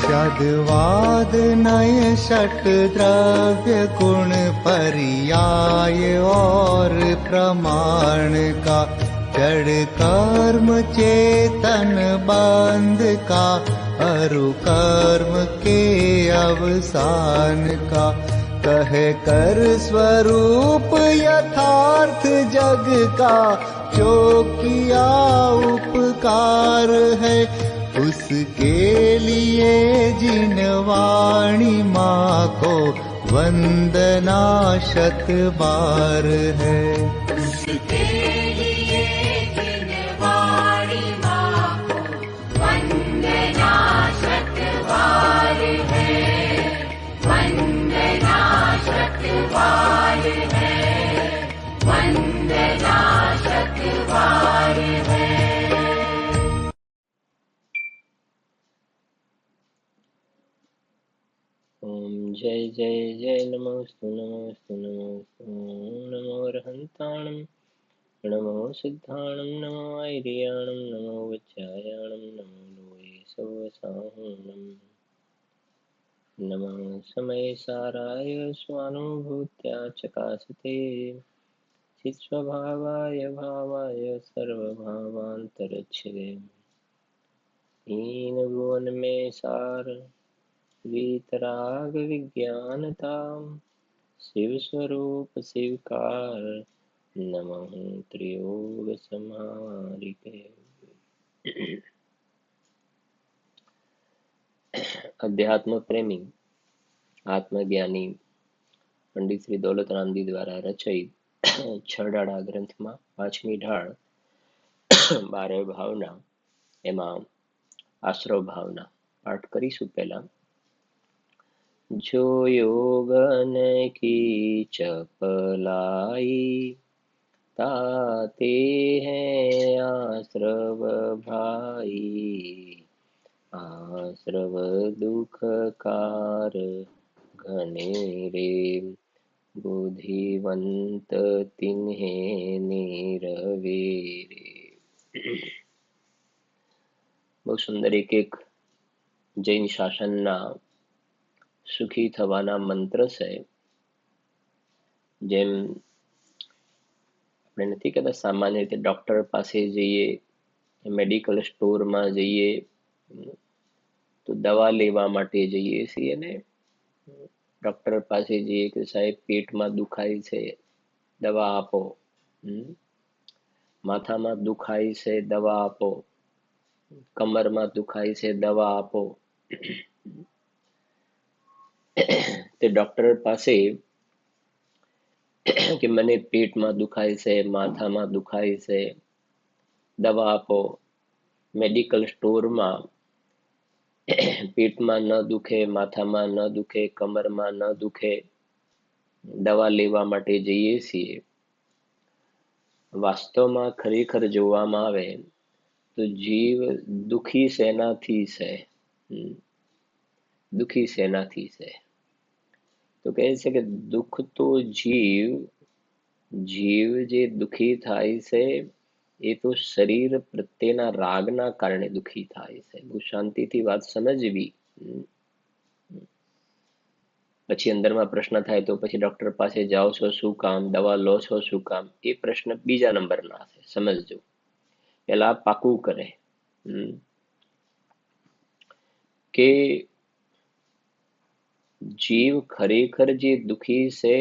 शब्दवाद नय षट द्रव्य गुण पर्याय और प्रमाण का जड़ कर्म चेतन बंध का अरु कर्म के अवसान का कहे कर स्वरूप यथार्थ जग का जो किया उपकार है उसके लिए जिन वाणी माँ को वंदना शत बार है। उसके लिए जिन वाणी माँ को वंदना शत बार है, वंदना शत बार है, वंदना शत बार है। ओम जय जय जय नमोस्तु नमोस्तु नमोस्तु नमो अर्हन्ताणं नमो सिद्धाणं नमो ऐर्याणं नमो वज्रायाणं नमो लोये सवसाहूणं नमः समयसाराय स्वानुभूत्या चकासते चित्स्वभावाय भावाय सर्वभावान्तरच्छिदे हीन में सार वीतराग विज्ञानताम शिव स्वरूप शिवकार नमः त्रियोग समारिके। अध्यात्म प्रेमी आत्मज्ञानी पंडित श्री दौलतरामजी द्वारा रचित छडाળા ગ્રંથમાં પાંચમી ઢાળ 12 ભાવના એમાં આશ્રવ ભાવના પાઠ કરીશું। પહેલા जो योगन की चपलाई ताते हैं आश्रव भाई आश्रव दुख कार घने रे बुद्धिवंत तिन्हे निरवे रे। बहुत सुंदर एक जैन शासनना सुखी थवाना मंत्र से जेम આપણે નથી કહેતા સામાન્ય રીતે ડોક્ટર પાસે જઈએ મેડિકલ સ્ટોરમાં જઈએ તો દવા લેવા માટે જઈએ છીએ ને ડોક્ટર પાસે જઈએ કે સાહેબ પેટમાં દુખાય છે દવા આપો, માથામાં દુખાય છે દવા આપો, કમરમાં દુખાય છે દવા આપો। તે ડોક્ટર પાસે કે મને પેટમાં દુખાય છે માથામાં દુખાય છે દવા આપો, મેડિકલ સ્ટોરમાં પેટમાં ન દુખે માથામાં ન દુખે કમરમાં ન દુખે દવા લેવા માટે જઈએ છીએ। વાસ્તવમાં ખરેખર જોવામાં આવે તો જીવ દુખી શેનાથી છે, દુખી શેનાથી છે તો કહે છે કે દુઃખ તો જીવ જે દુખી થાય છે એ તો શરીર પ્રત્યેના રાગના કારણે દુખી થાય છે। બહુ શાંતિથી વાત સમજવી। પછી અંદરમાં પ્રશ્ન થાય તો પછી ડોક્ટર પાસે જાઓ છો શું કામ, દવા લો છો શું કામ, એ પ્રશ્ન બીજા નંબરના છે। સમજજો, પેલા પાકું કરે કે જીવ ખરેખર જે દુખી છે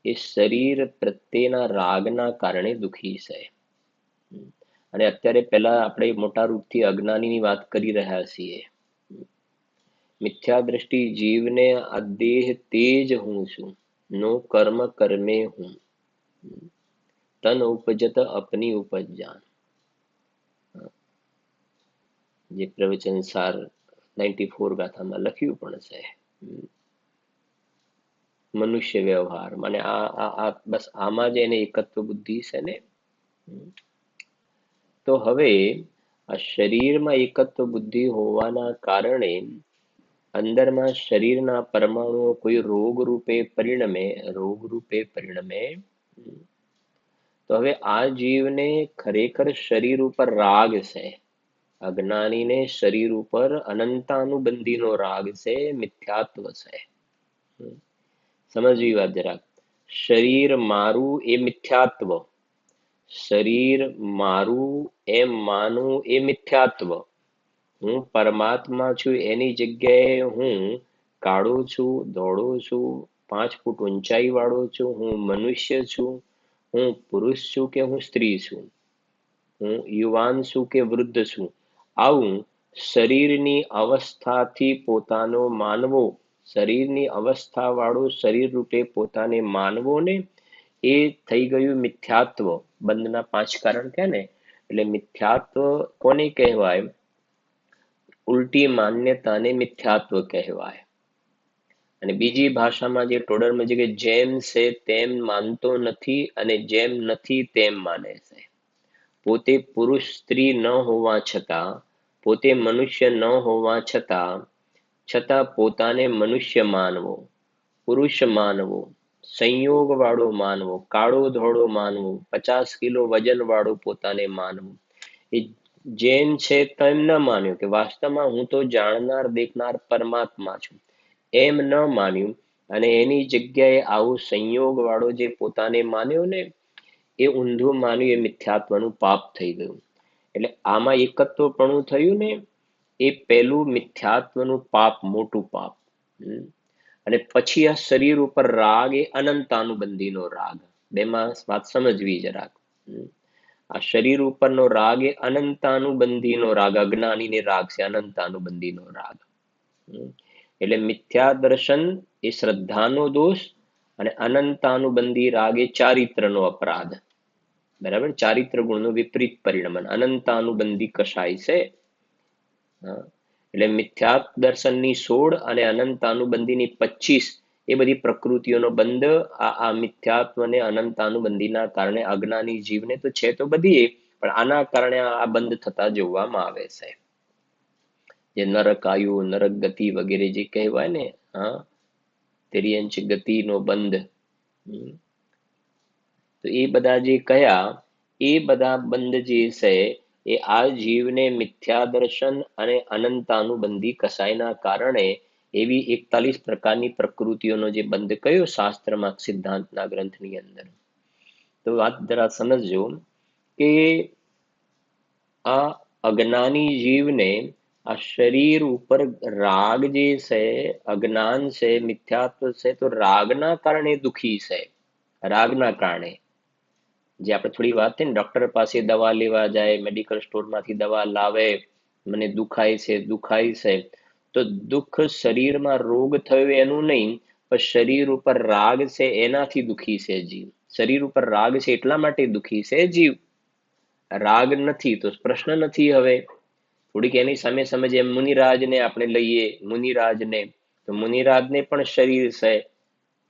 એ શરીર પ્રત્યેના રાગના કારણે દુખી છે। અને અત્યારે પહેલા આપણે મોટા રૂપથી અજ્ઞાનીની વાત કરી રહ્યા છીએ। મિથ્યા દ્રષ્ટિ જીવને આ દેહ તેજ હું છું, નો કર્મ કર્મે હું, તન ઉપજત अपनी उपज जान। જે પ્રવચન સાર 94 ગાથામાં લખ્યું પણ છે। મનુષ્ય વ્યવહાર મને આ બસ આમાં જ એને એકત્વ બુદ્ધિ છે ને। તો હવે આ શરીરમાં એકત્વ બુદ્ધિ હોવાના કારણે અંદરમાં શરીરના પરમાણુઓ કોઈ રોગ રૂપે પરિણમે તો હવે આ જીવને ખરેખર શરીર ઉપર રાગ છે। અજ્ઞાનીને શરીર ઉપર અનંતાનુબંધીનો રાગ છે, મિથ્યાત્વ છે. સમજવી વાત જરાક. શરીર મારું એ મિથ્યાત્વ, શરીર મારું એમ માનવું એ મિથ્યાત્વ. હું પરમાત્મા છું એની જગ્યાએ હું કાળો છું, ધોળો છું, 5 ફૂટ ઊંચાઈ વાળો છું, હું મનુષ્ય છું, હું પુરુષ છું કે હું સ્ત્રી છું, હું યુવાન છું કે વૃદ્ધ છું, આવું શરીરની અવસ્થાથી પોતાનો માનવો, શરીરની અવસ્થા વાળો શરીર રૂપે પોતાને માનવો ને, એ થઈ ગયું મિથ્યાત્વ. બંધના 5 કારણ કે ને, એટલે મિથ્યાત્વ કોને કહેવાય? ઉલટી માન્યતાને મિથ્યાત્વ કહેવાય. અને બીજી ભાષામાં જે ટોડરમાં છે કે જેમ છે તેમ માનતો નથી અને જેમ નથી તેમ માને છે. પોતે પુરુષ સ્ત્રી ન હોવા છતાં, પોતે મનુષ્ય ન હોવા છતાં પોતાને મનુષ્ય માનવો, પુરુષ માનવો, સંયોગ વાળો માનવો, કાળો ધોળો માનવો, 50 કિલો વજન વાળો પોતાને માનવું, એ જેમ છે તેમ ન માન્યું કે વાસ્તવમાં હું તો જાણનાર દેખનાર પરમાત્મા છું, એમ ન માન્યું અને એની જગ્યાએ આવો સંયોગ વાળો જે પોતાને માન્યો ને, એ ઊંધું માન્યું, એ મિથ્યાત્વનું પાપ થઈ ગયું. એટલે આમાં એકત્વપણું થયું ને, એ પેલું મિથ્યાત્વનું પાપ, મોટું પાપ. અને પછી આ શરીર ઉપર રાગ એ અનંતાનુબંધીનો રાગ. બેમાં વાત સમજવી જરાક. આ શરીર ઉપરનો રાગ એ અનંતાનુબંધીનો રાગ, અજ્ઞાનીને રાગ છે અનંતાનુબંધીનો રાગ. એટલે મિથ્યા દર્શન એ શ્રદ્ધાનો દોષ અને અનંતાનુબંધી રાગ એ ચારિત્રનો અપરાધ. બરાબર, ચારિત્ર ગુણનું વિપરીત પરિણમન અનંતાનુબંધી કશાય છે. એટલે મિથ્યા દર્શનની 16 અને અનંતાનુબંધીની 25 એ બધી પ્રકૃતિઓનો બંધ આ મિથ્યાત્વને અનંતાનુબંધીના કારણે અજ્ઞાની જીવને તો છે તો બધી, પણ આના કારણે આ બંધ થતા જોવામાં આવે છે. જે નરક આયુ, નરક ગતિ વગેરે જે કહેવાય ને, તિર્યંચ ગતિનો બંધ, તો એ બધા જે કયા, એ બધા બંધ જે છે એ આ જીવને મિથ્યા દર્શન અને અનંતાનુબંધી કસાયના કારણે એવી 41 પ્રકારની પ્રકૃતિઓનો જે બંધ કયો શાસ્ત્રમાં, સિદ્ધાંતના ગ્રંથની અંદર. તો વાત જરા સમજજો કે આ અજ્ઞાની જીવને આ શરીર ઉપર રાગ જે છે, અજ્ઞાન છે, મિથ્યાત્વ છે, તો રાગના કારણે દુખી છે. રાગના કારણે જે આપણે થોડી વાત થઈ ને, ડોક્ટર પાસે દવા લેવા જાય, મેડિકલ સ્ટોરમાંથી દવા લાવે, મને દુખાય છે દુખાય છે, તો દુઃખ શરીરમાં રોગ થયો એનું નહીં, પણ શરીર ઉપર રાગ છે એનાથી દુખી છે જીવ. શરીર ઉપર રાગ છે એટલા માટે દુખી છે જીવ. રાગ નથી તો પ્રશ્ન નથી. હવે થોડીક એની સામે સમજ, એમ મુનિરાજને આપણે લઈએ, મુનિરાજને, તો મુનિરાજને પણ શરીર છે,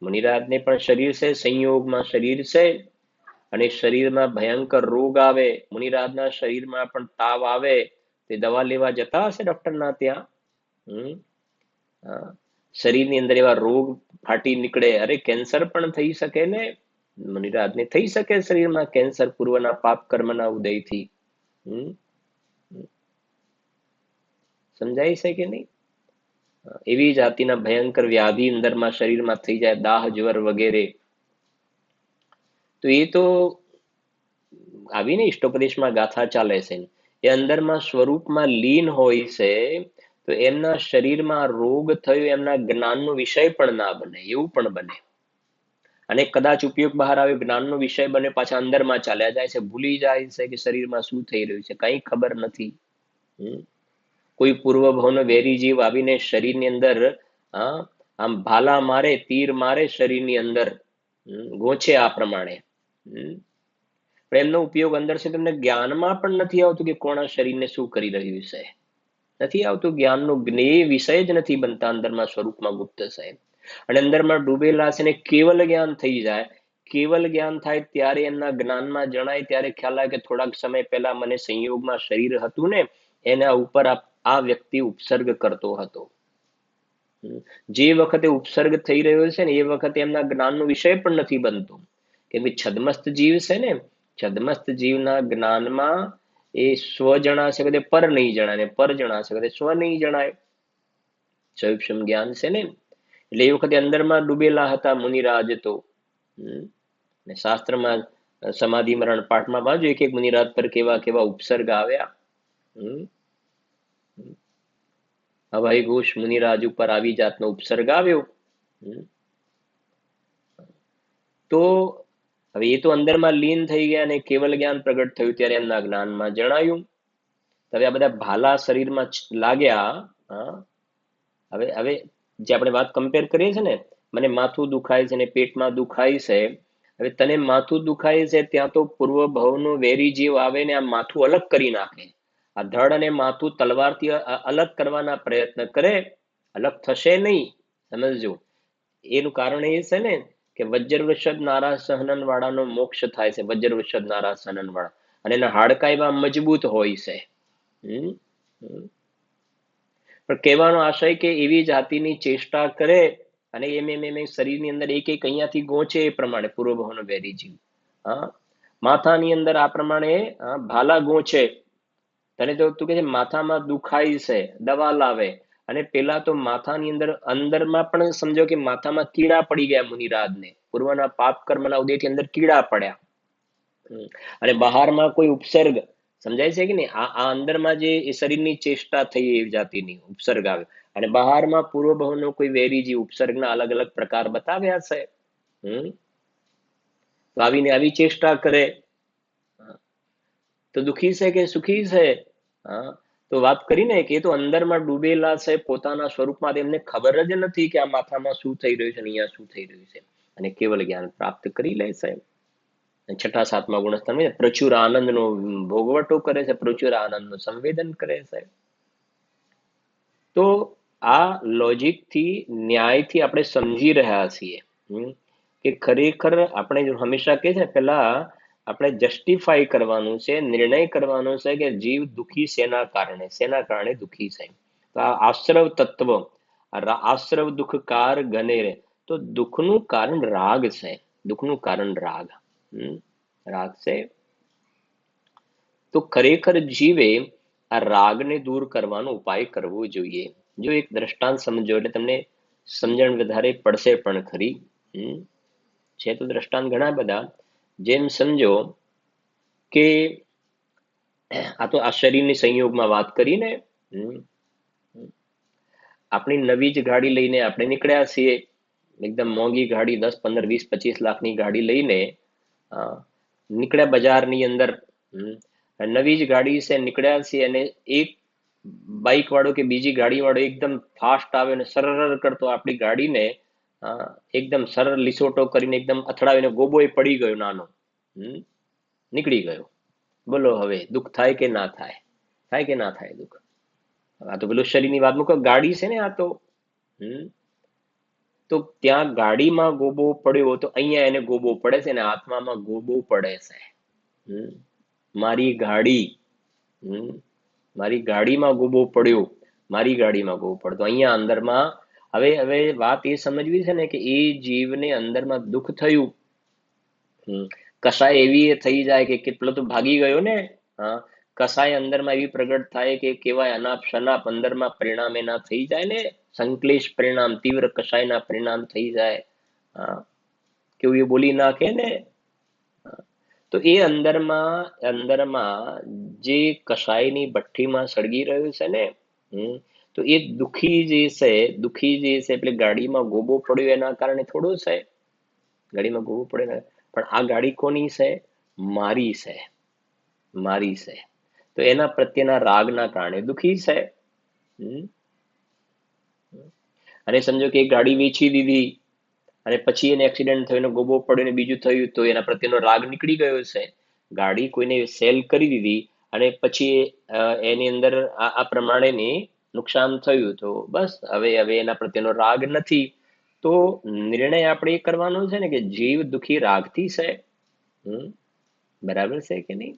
મુનિરાજને પણ શરીર છે, સંયોગમાં શરીર છે, અને શરીરમાં ભયંકર રોગ આવે, મુનિરાજના શરીરમાં પણ તાવ આવે, તે દવા લેવા જતા હશે ડોક્ટરના ત્યાં? શરીરની અંદર એવા રોગ ફાટી નીકળે, અરે કેન્સર પણ થઈ શકે ને, મુનિરાજને થઈ શકે શરીરમાં કેન્સર પૂર્વના પાપ કર્મના ઉદયથી. સમજાય છે કે નહીં? એવી જાતિના ભયંકર વ્યાધિ અંદરમાં શરીરમાં થઈ જાય, દાહ જ્વર વગેરે. તો એ તો આવીને ઇષ્ટોપદેશમાં ગાથા ચાલે છે, એ અંદરમાં સ્વરૂપમાં લીન હોય છે, તો એમના શરીરમાં રોગ થયો એમના જ્ઞાનનો વિષય પણ ના બને, એવું પણ બને. અને કદાચ ઉપયોગ બહાર આવે, જ્ઞાનનો વિષય બને, પાછા અંદરમાં ચાલ્યા જાય છે, ભૂલી જાય છે કે શરીરમાં શું થઈ રહ્યું છે, કઈ ખબર નથી. કોઈ પૂર્વભાવનો વેરી જીવ આવીને શરીરની અંદર આમ ભાલા મારે, તીર મારે શરીરની અંદર, ગોચે આ પ્રમાણે, પણ એમનો ઉપયોગ અંદર છે, તમને જ્ઞાનમાં પણ નથી આવતું કે કોના શરીરને શું કરી રહ્યું છે, નથી આવતું. જ્ઞાનનો જ્ઞેય વિષય જ નથી બનતા અંદરમાં, સ્વરૂપમાં ગુપ્ત છે. અને અંદરમાં ડૂબેલા છે ને કેવલ જ્ઞાન થઈ જાય. કેવલ જ્ઞાન થાય ત્યારે એમના જ્ઞાનમાં જણાય, ત્યારે ખ્યાલ આવે કે થોડાક સમય પહેલા મને સંયોગમાં શરીર હતું ને, એના ઉપર આ વ્યક્તિ ઉપસર્ગ કરતો હતો. જે વખતે ઉપસર્ગ થઈ રહ્યો છે ને, એ વખતે એમના જ્ઞાનનો વિષય પણ નથી બનતો. કે છદમસ્ત જીવ છે ને, છદમસ્ત જીવના જ્ઞાનમાં એ સ્વ જણાશે કે પર નહીં જણાય, ને પર જણાશે કે સ્વ નહીં જણાય. સયુક્ષમ જ્ઞાન છે ને. એટલે એ વખતે અંદરમાં ડૂબેલા હતા મુનિરાજ તો. ને શાસ્ત્રમાં સમાધિ મરણ પાઠમાં વાંચો એક એક મુનિરાજ પર કેવા કેવા ઉપસર્ગ આવ્યા. હવાઈ ઘોષ મુનિરાજ ઉપર આવી જાતનો ઉપસર્ગ આવ્યો. તો હવે એ તો અંદરમાં લીન થઈ ગયા અને કેવલ જ્ઞાન પ્રગટ થયું ત્યારે એમના જ્ઞાનમાં જણાયું. હવે આ બધા ભાલા શરીરમાં લાગ્યા. હવે હવે જે આપણે વાત કમ્પેર કરીએ છીએ ને, મને માથું દુખાય છે ને પેટમાં દુખાય છે. હવે તને માથું દુખાય છે ત્યાં તો પૂર્વ ભવનો વેરી જીવ આવે ને આ માથું અલગ કરી નાખે. આ ધડ અને માથું તલવારથી અલગ કરવાના પ્રયત્ન કરે, અલગ થશે નહીં. સમજજો, એનું કારણ એ છે ને કે વજ્ર વૃષભ નારા સહનન વાળાનો મોક્ષ થાય છે. વજ્ર વૃષભ નારા સહનન વાળા, અને એના હાડકા એવા મજબૂત હોય છે. પણ કહેવાનો આશય કે એવી જાતિની ચેષ્ટા કરે અને એમ શરીરની અંદર એક એક અહીંયાથી ગોચે એ પ્રમાણે પૂર્વભાવનો વેરી જીવ. માથાની અંદર આ પ્રમાણે ભાલા ગોચે. તને તો તું કે છે માથામાં દુખાય છે, દવા લાવે. અને પેલા તો માથાની અંદરમાં પણ સમજો કે માથામાં કીડા પડી ગયા મુનિરાજને. પૂર્વના પાપ કર્મના ઉદયથી અંદર કીડા પડ્યા. અને બહારમાં કોઈ ઉપસર્ગ સમજાય છે કે નહીં. આ અંદરમાં જે શરીરની ચેષ્ટા થઈ એ જાતિની ઉપસર્ગ આવ્યો, અને બહારમાં પૂર્વ ભવનો કોઈ વેરી જે ઉપસર્ગના અલગ અલગ પ્રકાર બતાવ્યા છે. તો આવીને આવી ચેષ્ટા કરે તો દુખી છે કે સુખી છે? તો વાત કરીને કે એ તો અંદરમાં ડૂબેલા છે પોતાના સ્વરૂપમાં. એમને ખબર જ નથી કે આ માથામાં શું થઈ રહ્યું છે, અહીંયા શું થઈ રહ્યું છે. અને કેવલ જ્ઞાન પ્રાપ્ત કરી લે છે. છઠ્ઠા સાતમા ગુણસ્તરમાં પ્રચુર આનંદનો ભોગવટો કરે છે, પ્રચુર આનંદનું સંવેદન કરે છે. તો આ લોજિકથી, ન્યાયથી આપણે સમજી રહ્યા છીએ કે ખરેખર આપણે હંમેશા કહે છે પેલા આપણે જસ્ટિફાઈ કરવાનું છે, નિર્ણય કરવાનો છે કે જીવ દુઃખી શેના કારણે દુઃખી છે. તો આ આશ્રવ તત્વ, આશ્રવ દુઃખકાર ગને રે. તો દુઃખનું કારણ રાગ છે. દુઃખનું કારણ રાગ છે. તો ખરેખર જીવે આ રાગને દૂર કરવાનો ઉપાય કરવો જોઈએ. જો એક દ્રષ્ટાંત સમજો એટલે તમને સમજણ વધારે પડશે પણ ખરી. છે તો દ્રષ્ટાંત ઘણા બધા. જેમ સમજો કે આ તો આ શરીરની સંયોગમાં વાત કરીને આપણી નવી જ ગાડી લઈને આપણે નીકળ્યા છીએ. એકદમ મોંઘી ગાડી, 10, 15, 20, 25 લાખની ગાડી લઈને નીકળ્યા બજારની અંદર. નવી જ ગાડી છે, નીકળ્યા છે, અને એક બાઇક વાળો કે બીજી ગાડી વાળો એકદમ ફાસ્ટ આવે અને સરળ કરતો આપણી ગાડીને એકદમ સરળ લીસોટો કરીને એકદમ અથડાવીને ગોબોય પડી ગયો નાનો, નીકળી ગયો. બોલો હવે દુઃખ થાય કે ના થાય? થાય કે ના થાય દુઃખ? આ તો પેલું શરીરની વાત મૂકો, ગાડી છે ને આ તો ત્યાં ગાડીમાં ગોબો પડ્યો તો અહીંયા એને ગોબો પડે છે, અને આત્મામાં ગોબો પડે છે. મારી ગાડીમાં ગોબો પડ્યો, મારી ગાડીમાં ગોબો પડતો અહીંયા અંદરમાં. હવે વાત એ સમજવી છે ને કે એ જીવને અંદરમાં દુઃખ થયું. કસાય એવી થઈ જાય કે કેટલો તો ભાગી ગયો ને. કસાય અંદરમાં એવી પ્રગટ થાય કે કેવાય અનાપ શનાપ અંદરમાં પરિણામ એના થઈ જાય ને. સંક્લેશ પરિણામ, તીવ્ર કસાયના પરિણામ થઈ જાય. કેવું એ બોલી નાખે ને. તો એ અંદરમાં જે કસાયની ભઠ્ઠીમાં સળગી રહ્યું છે ને, તો એ દુઃખી જે છે એટલે ગાડીમાં ગોબો પડ્યો એના કારણે થોડો છે. ગાડીમાં ગોબો પડ્યો, પણ આ ગાડી કોની છે? મારી છે. તો એના પ્રત્યેના રાગના કારણે દુઃખી છે. અને સમજો કે એક ગાડી વેચી દીધી અને પછી એને એક્સિડન્ટ થયો, એને ગોબો પડ્યો ને બીજું થયું, તો એના પ્રત્યેનો રાગ નીકળી ગયો છે. ગાડી કોઈને સેલ કરી દીધી અને પછી એની અંદર આ પ્રમાણેની નુકસાન થયું, તો બસ હવે એના પ્રત્યેનો રાગ નથી. તો નિર્ણય આપણે એ કરવાનો છે ને કે જીવ દુઃખી રાગથી છે. બરાબર છે કે નહીં?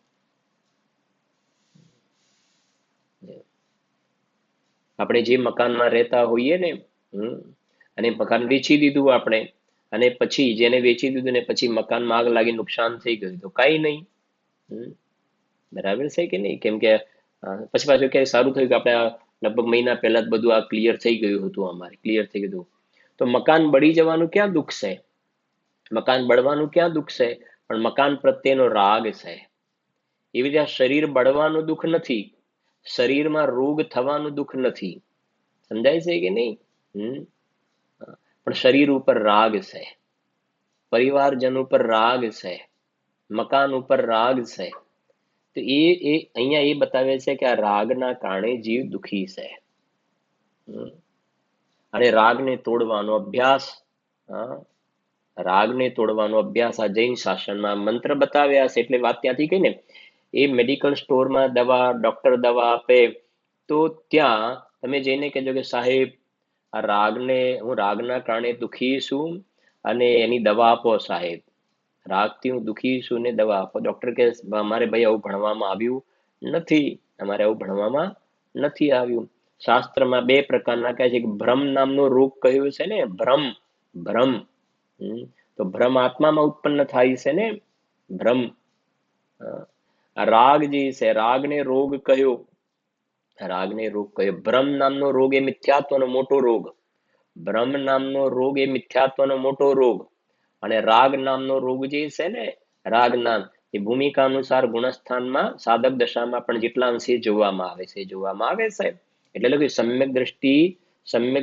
આપણે જે મકાનમાં રહેતા હોઈએ ને, અને મકાન વેચી દીધું આપણે, અને પછી જેને વેચી દીધું ને પછી મકાનમાં આગ લાગી નુકસાન થઈ ગયું, તો કઈ નહીં. બરાબર છે કે નહીં? કેમ કે પછી પાછું ક્યારે સારું થયું કે આપણે લગભગ મહિના પહેલા જ બધું આ ક્લિયર થઈ ગયું હતું, અમારે ક્લિયર થઈ ગયું હતું. તો મકાન બળી જવાનું ક્યાં દુઃખ છે, મકાન બળવાનું ક્યાં દુઃખ છે, પણ મકાન પ્રત્યેનો રાગ છે. એવી રીતે આ શરીર બળવાનું દુઃખ નથી, શરીરમાં રોગ થવાનું દુઃખ નથી. સમજાય છે કે નહીં? હમ પણ શરીર ઉપર રાગ છે, પરિવારજન ઉપર રાગ છે, મકાન ઉપર રાગ છે. તો એ અહીંયા એ બતાવે છે કે આ રાગના કારણે જીવ દુઃખી છે. અને રાગને તોડવાનો અભ્યાસ, રાગને તોડવાનો અભ્યાસ આ જૈન શાસનમાં મંત્ર બતાવ્યા છે. એટલે વાત ત્યાંથી કઈ ને, એ મેડિકલ સ્ટોરમાં દવા, ડોક્ટર દવા આપે તો ત્યાં તમે જઈને કહેજો કે સાહેબ આ રાગને, હું રાગના કારણે દુઃખી છું અને એની દવા આપો સાહેબ, રાગથી હું દુઃખી છું ને દવા આપો. ડોક્ટર કે અમારે ભાઈ આવું ભણવામાં આવ્યું નથી, અમારે આવું ભણવામાં નથી આવ્યું. શાસ્ત્રમાં બે પ્રકારના કહે છે કે ભ્રમ નામનો રોગ કયો છે ને, ભ્રમ, ભ્રમ. તો ભ્રમ આત્મામાં ઉત્પન્ન થાય છે ને, ભ્રમ. રાગ જે છે, રાગને રોગ કયો, રાગને રોગ કયો. ભ્રમ નામનો રોગ એ મિથ્યાત્વનો મોટો રોગ, ભ્રમ નામનો રોગ એ મિથ્યાત્વનો મોટો રોગ. અને રાગ નામનો રોગ જે છે ને, રાગ નામ એ ભૂમિકા અનુસાર ગુણસ્થાનમાં સાધક દશામાં પણ જેટલા અંશે જોવામાં આવે છે, જોવામાં આવે છે. એટલે કે સમ્યક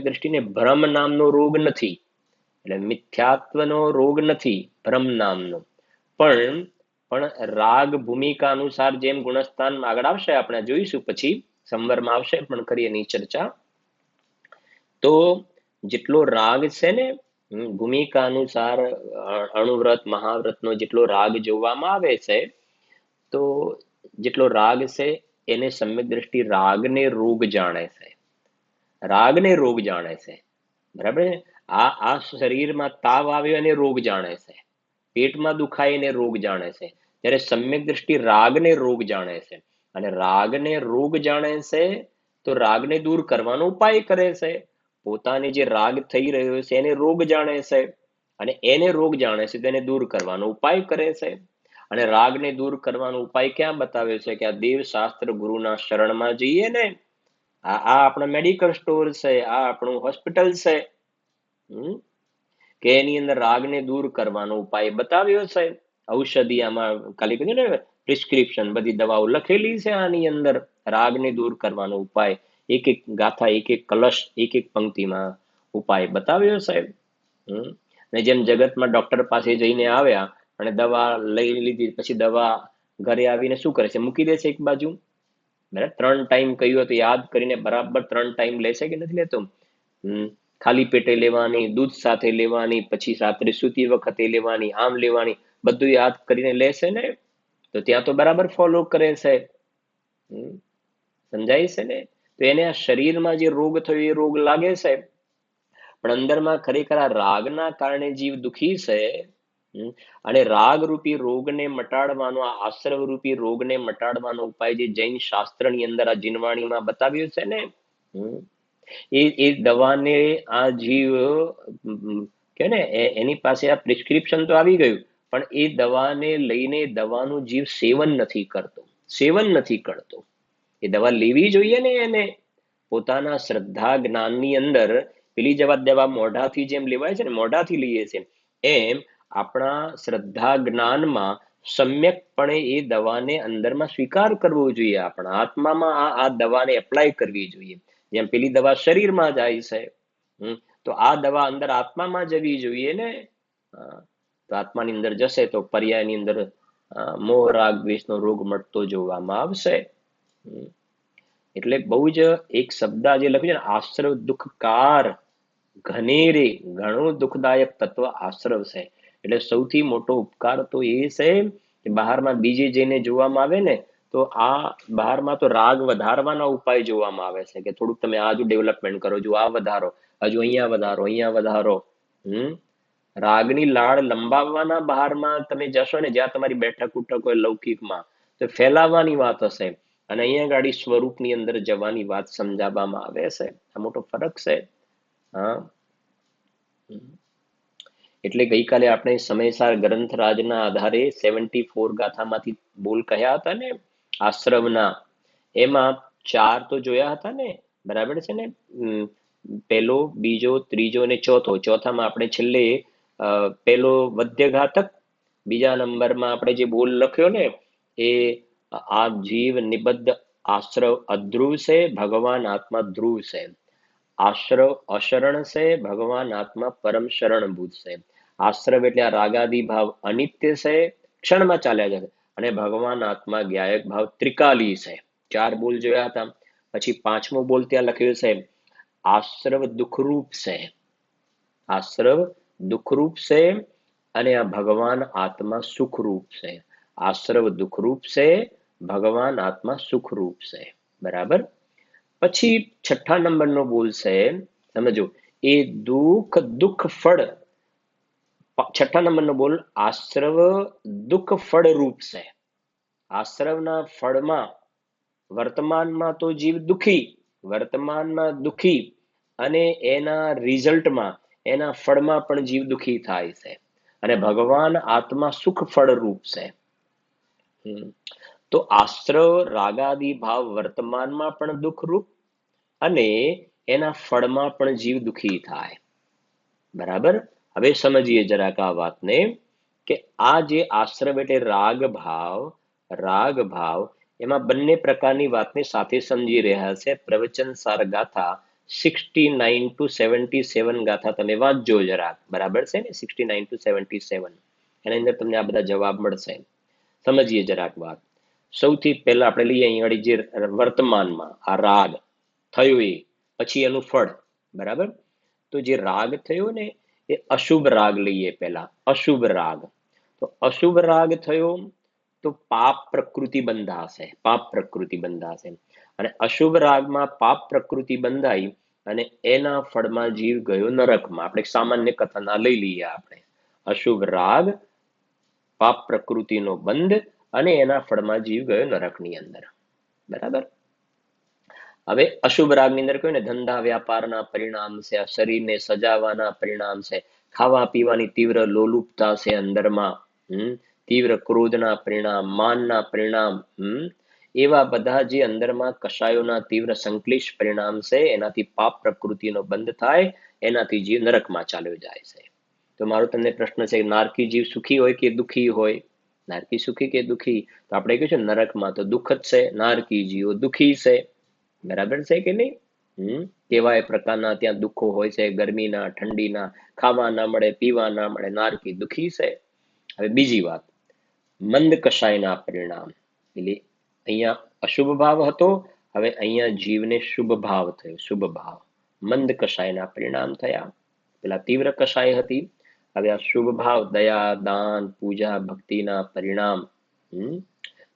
દ્રષ્ટિને ભ્રમ નામનો રોગ નથી, એટલે મિથ્યાત્વનો રોગ નથી ભ્રમ નામનો. પણ રાગ ભૂમિકા અનુસાર જેમ ગુણસ્થાન આગળ આવશે, આપણે જોઈશું પછી સંવરમાં આવશે પણ કરીએ એની ચર્ચા. તો જેટલો રાગ છે ને, ભૂમિકા અનુસાર અણુવ્રત મહાવ્રતનો જેટલો રાગ જોવામાં આવે છે, તો જેટલો રાગ છે એને સમ્યક દ્રષ્ટિ રાગને રોગ જાણે છે, રાગને રોગ જાણે છે. બરાબર છે? આ શરીરમાં તાવ આવ્યો એને રોગ જાણે છે, પેટમાં દુખાય એને રોગ જાણે છે. ત્યારે સમ્યક દ્રષ્ટિ રાગને રોગ જાણે છે. અને રાગને રોગ જાણે છે તો રાગને દૂર કરવાનો ઉપાય કરે છે. પોતાને જે રાગ થઈ રહ્યો છે એને રોગ જાણે છે, અને એને રોગ જાણે છે તેને દૂર કરવાનો ઉપાય કરે છે. અને રાગને દૂર કરવાનો ઉપાય ક્યાં બતાવે છે કે આ દેવ શાસ્ત્ર ગુરુના શરણમાં જઈએ ને, આ આપણા મેડિકલ સ્ટોર છે, આ આપણું હોસ્પિટલ છે, કે એની અંદર રાગને દૂર કરવાનો ઉપાય બતાવ્યો છે. ઔષધિ આમાં ખાલી કીધું ને, પ્રિસ્ક્રિપ્શન બધી દવાઓ લખેલી છે આની અંદર, રાગને દૂર કરવાનો ઉપાય એક એક ગાથા, એક એક કલશ, એક એક પંક્તિમાં ઉપાય બતાવ્યો છે. અને જેમ જગતમાં ડોક્ટર પાસે જઈને આવ્યા અને દવા લઈ લીધી, પછી દવા ઘરે આવીને શું કરે છે, મૂકી દે છે એક બાજુ. બરાબર, 3 ટાઈમ કહ્યું તો યાદ કરીને બરાબર 3 ટાઈમ લેશે કે નથી લેતો? ખાલી પેટે લેવાની, દૂધ સાથે લેવાની, પછી રાત્રે સૂતી વખતે લેવાની, આમ લેવાની, બધું યાદ કરીને લેશે ને, તો ત્યાં તો બરાબર ફોલો કરે છે. સમજાય છે ને? તો એને આ શરીરમાં જે રોગ થયો એ રોગ લાગે છે, પણ અંદરમાં ખરેખર આ રાગના કારણે જીવ દુઃખી છે. અને રાગ રૂપી રોગને મટાડવાનો, આ આશ્રવ રૂપી રોગને મટાડવાનો ઉપાય જે જૈન શાસ્ત્રની અંદર આ જીનવાણીમાં બતાવ્યું છે ને, એ દવાને આ જીવ કે ને એની પાસે આ પ્રિસ્ક્રિપ્શન તો આવી ગયું, પણ એ દવાને લઈને દવાનું જીવ સેવન નથી કરતો, સેવન નથી કરતો. એ દવા લેવી જોઈએ ને એને પોતાના શ્રદ્ધા જ્ઞાનની અંદર. પેલી જવા દવા મોઢાથી જેમ લેવાય છે ને, મોઢાથી લઈએ છે, એમ આપણા શ્રદ્ધા જ્ઞાનમાં સમ્યકપણે એ દવાને અંદરમાં સ્વીકાર કરવો જોઈએ, આપણા આત્મામાં આ દવાને એપ્લાય કરવી જોઈએ. જેમ પેલી દવા શરીરમાં જાય છે, તો આ દવા અંદર આત્મામાં જવી જોઈએ ને. તો આત્માની અંદર જશે તો પર્યાયની અંદર મોહ રાગ દ્વેષનો રોગ મળતો જોવામાં આવશે. એટલે બહુ જ એક શબ્દ જે લખ્યું છે ને, આશ્રવ દુઃખકાર ઘનેરે, ઘણું દુઃખદાયક તત્વ આશ્રવ છે. એટલે સૌથી મોટો ઉપકાર તો એ છે કે બહારમાં બીજે જઈને જોવામાં આવે ને, તો આ બહારમાં તો રાગ વધારવાના ઉપાય જોવામાં આવે છે કે થોડુંક તમે આ જ ડેવલપમેન્ટ કરો, જો આ વધારો, હજુ અહીંયા વધારો, અહીંયા વધારો. રાગની લાળ લંબાવવાના બહારમાં તમે જશો ને, જ્યાં તમારી બેઠક ઉઠક હોય લૌકિકમાં, તો ફેલાવવાની વાત હશે, અને અહીંયા ગાડી સ્વરૂપની અંદર જવાની વાત સમજાવવામાં આવે છે. આ મોટો ફરક છે. હા, એટલે ગઈકાલે આપણે સમયસાર ગ્રંથરાજના આધારે 74 ગાથામાંથી બોલ કહ્યા હતા ને, આશ્રવના, એમાં 4 તો જોયા હતા ને, બરાબર છે ને. પહેલો, બીજો, ત્રીજો અને ચોથો. ચોથામાં આપણે છેલ્લે પહેલો વદ્યઘાતક, બીજા નંબરમાં આપણે જે બોલ લખ્યો ને એ આ જીવ નિબદ્ધ આશ્રવ અધ્રુવ છે, ભગવાન આત્મા ધ્રુવ છે. આશ્રવ અશરણ છે, ભગવાન આત્મા પરમ શરણભૂત છે. આશ્રવ એટલે આ રાગાદી ભાવ અનિત્ય છે, ક્ષણમાં ચાલ્યા જાય, અને ભગવાન આત્મા જ્ઞાયક ભાવ ત્રિકાલી છે. 4 બોલ જોયા હતા. પછી 5મો બોલ ત્યાં લખ્યો છે, આશ્રવ દુઃખરૂપ છે. આશ્રવ દુઃખરૂપ છે અને આ ભગવાન આત્મા સુખરૂપ છે. આશ્રવ દુઃખરૂપ છે, ભગવાન આત્મા સુખરૂપ છે. બરાબર. પછી 6ઠા નંબરનો બોલ છે, સમજો, એ દુઃખ ફળ. 6ઠા નંબરનો બોલ, આશ્રવ દુઃખ ફળ રૂપ છે. આશ્રવના ફળમાં વર્તમાનમાં તો જીવ દુઃખી, વર્તમાનમાં દુઃખી, અને એના રિઝલ્ટમાં, એના ફળમાં પણ જીવ દુઃખી થાય છે. અને ભગવાન આત્મા સુખ ફળ રૂપ છે. તો આશ્રવ રાગાદી ભાવ વર્તમાનમાં પણ દુઃખરૂપ અને એના ફળમાં પણ જીવ દુઃખી થાય. બરાબર. હવે સમજીએ જરાક આ વાતને કે આ જે આશ્રવ એટલે રાગ ભાવ, એમાં બંને પ્રકારની વાતને સાથે સમજી રહ્યા છે. પ્રવચન સાર ગાથા 69 to 77 ગાથા તમે વાંચજો જરાક, બરાબર છે ને. 69 to 77 એની અંદર તમને આ બધા જવાબ મળશે. સમજીએ જરાક વાત. સૌથી પહેલા આપણે લઈએ અહીં જે વર્તમાનમાં આ રાગ થયો, એ પછી એનું ફળ. બરાબર. તો જે રાગ થયો ને એ અશુભ રાગ લઈએ પહેલા. અશુભ રાગ, તો અશુભ રાગ થયો તો પાપ પ્રકૃતિ બંધાશે, પાપ પ્રકૃતિ બંધાશે. અને અશુભ રાગમાં પાપ પ્રકૃતિ બંધાઈ અને એના ફળમાં જીવ ગયો નરકમાં. આપણે સામાન્ય કથાના લઈ લઈએ આપણે. અશુભ રાગ, પાપ પ્રકૃતિનો બંધ અને એના ફળમાં જીવ ગયો નરકની અંદર. બરાબર. હવે અશુભ રાગની અંદર કહ્યું ને, ધંધા વ્યાપારના પરિણામ છે, આ શરીરને સજાવવાના પરિણામ છે, ખાવા પીવાની તીવ્ર લોલુપતા છે અંદરમાં, તીવ્ર ક્રોધના પરિણામ, માનના પરિણામ, એવા બધા જે અંદરમાં કષાયોના તીવ્ર સંક્લિષ્ટ પરિણામ છે, એનાથી પાપ પ્રકૃતિનો બંધ થાય, એનાથી જીવ નરકમાં ચાલ્યો જાય છે. તો મારો તમને પ્રશ્ન છે, નારકી જીવ સુખી હોય કે દુઃખી હોય? નારકી સુખી કે દુઃખી? તો આપણે કહ્યું છે નરકમાં તો દુઃખ જ છે, નારકી જીવો દુઃખી છે. બરાબર છે કે નહીં? કેવા પ્રકારના ત્યાં દુઃખો હોય છે, ગરમીના, ઠંડીના, ખાવા ના મળે, પીવા ના મળે, નારકી દુઃખી છે. હવે બીજી વાત, મંદ કષાયના પરિણામ. એટલે અહીંયા અશુભ ભાવ હતો, હવે અહીંયા જીવને શુભ ભાવ થયો, શુભ ભાવ. મંદ કષાયના પરિણામ થયા. પેલા તીવ્ર કષાય હતી, હવે આ શુભ ભાવ, દયા, દાન, પૂજા, ભક્તિના પરિણામ.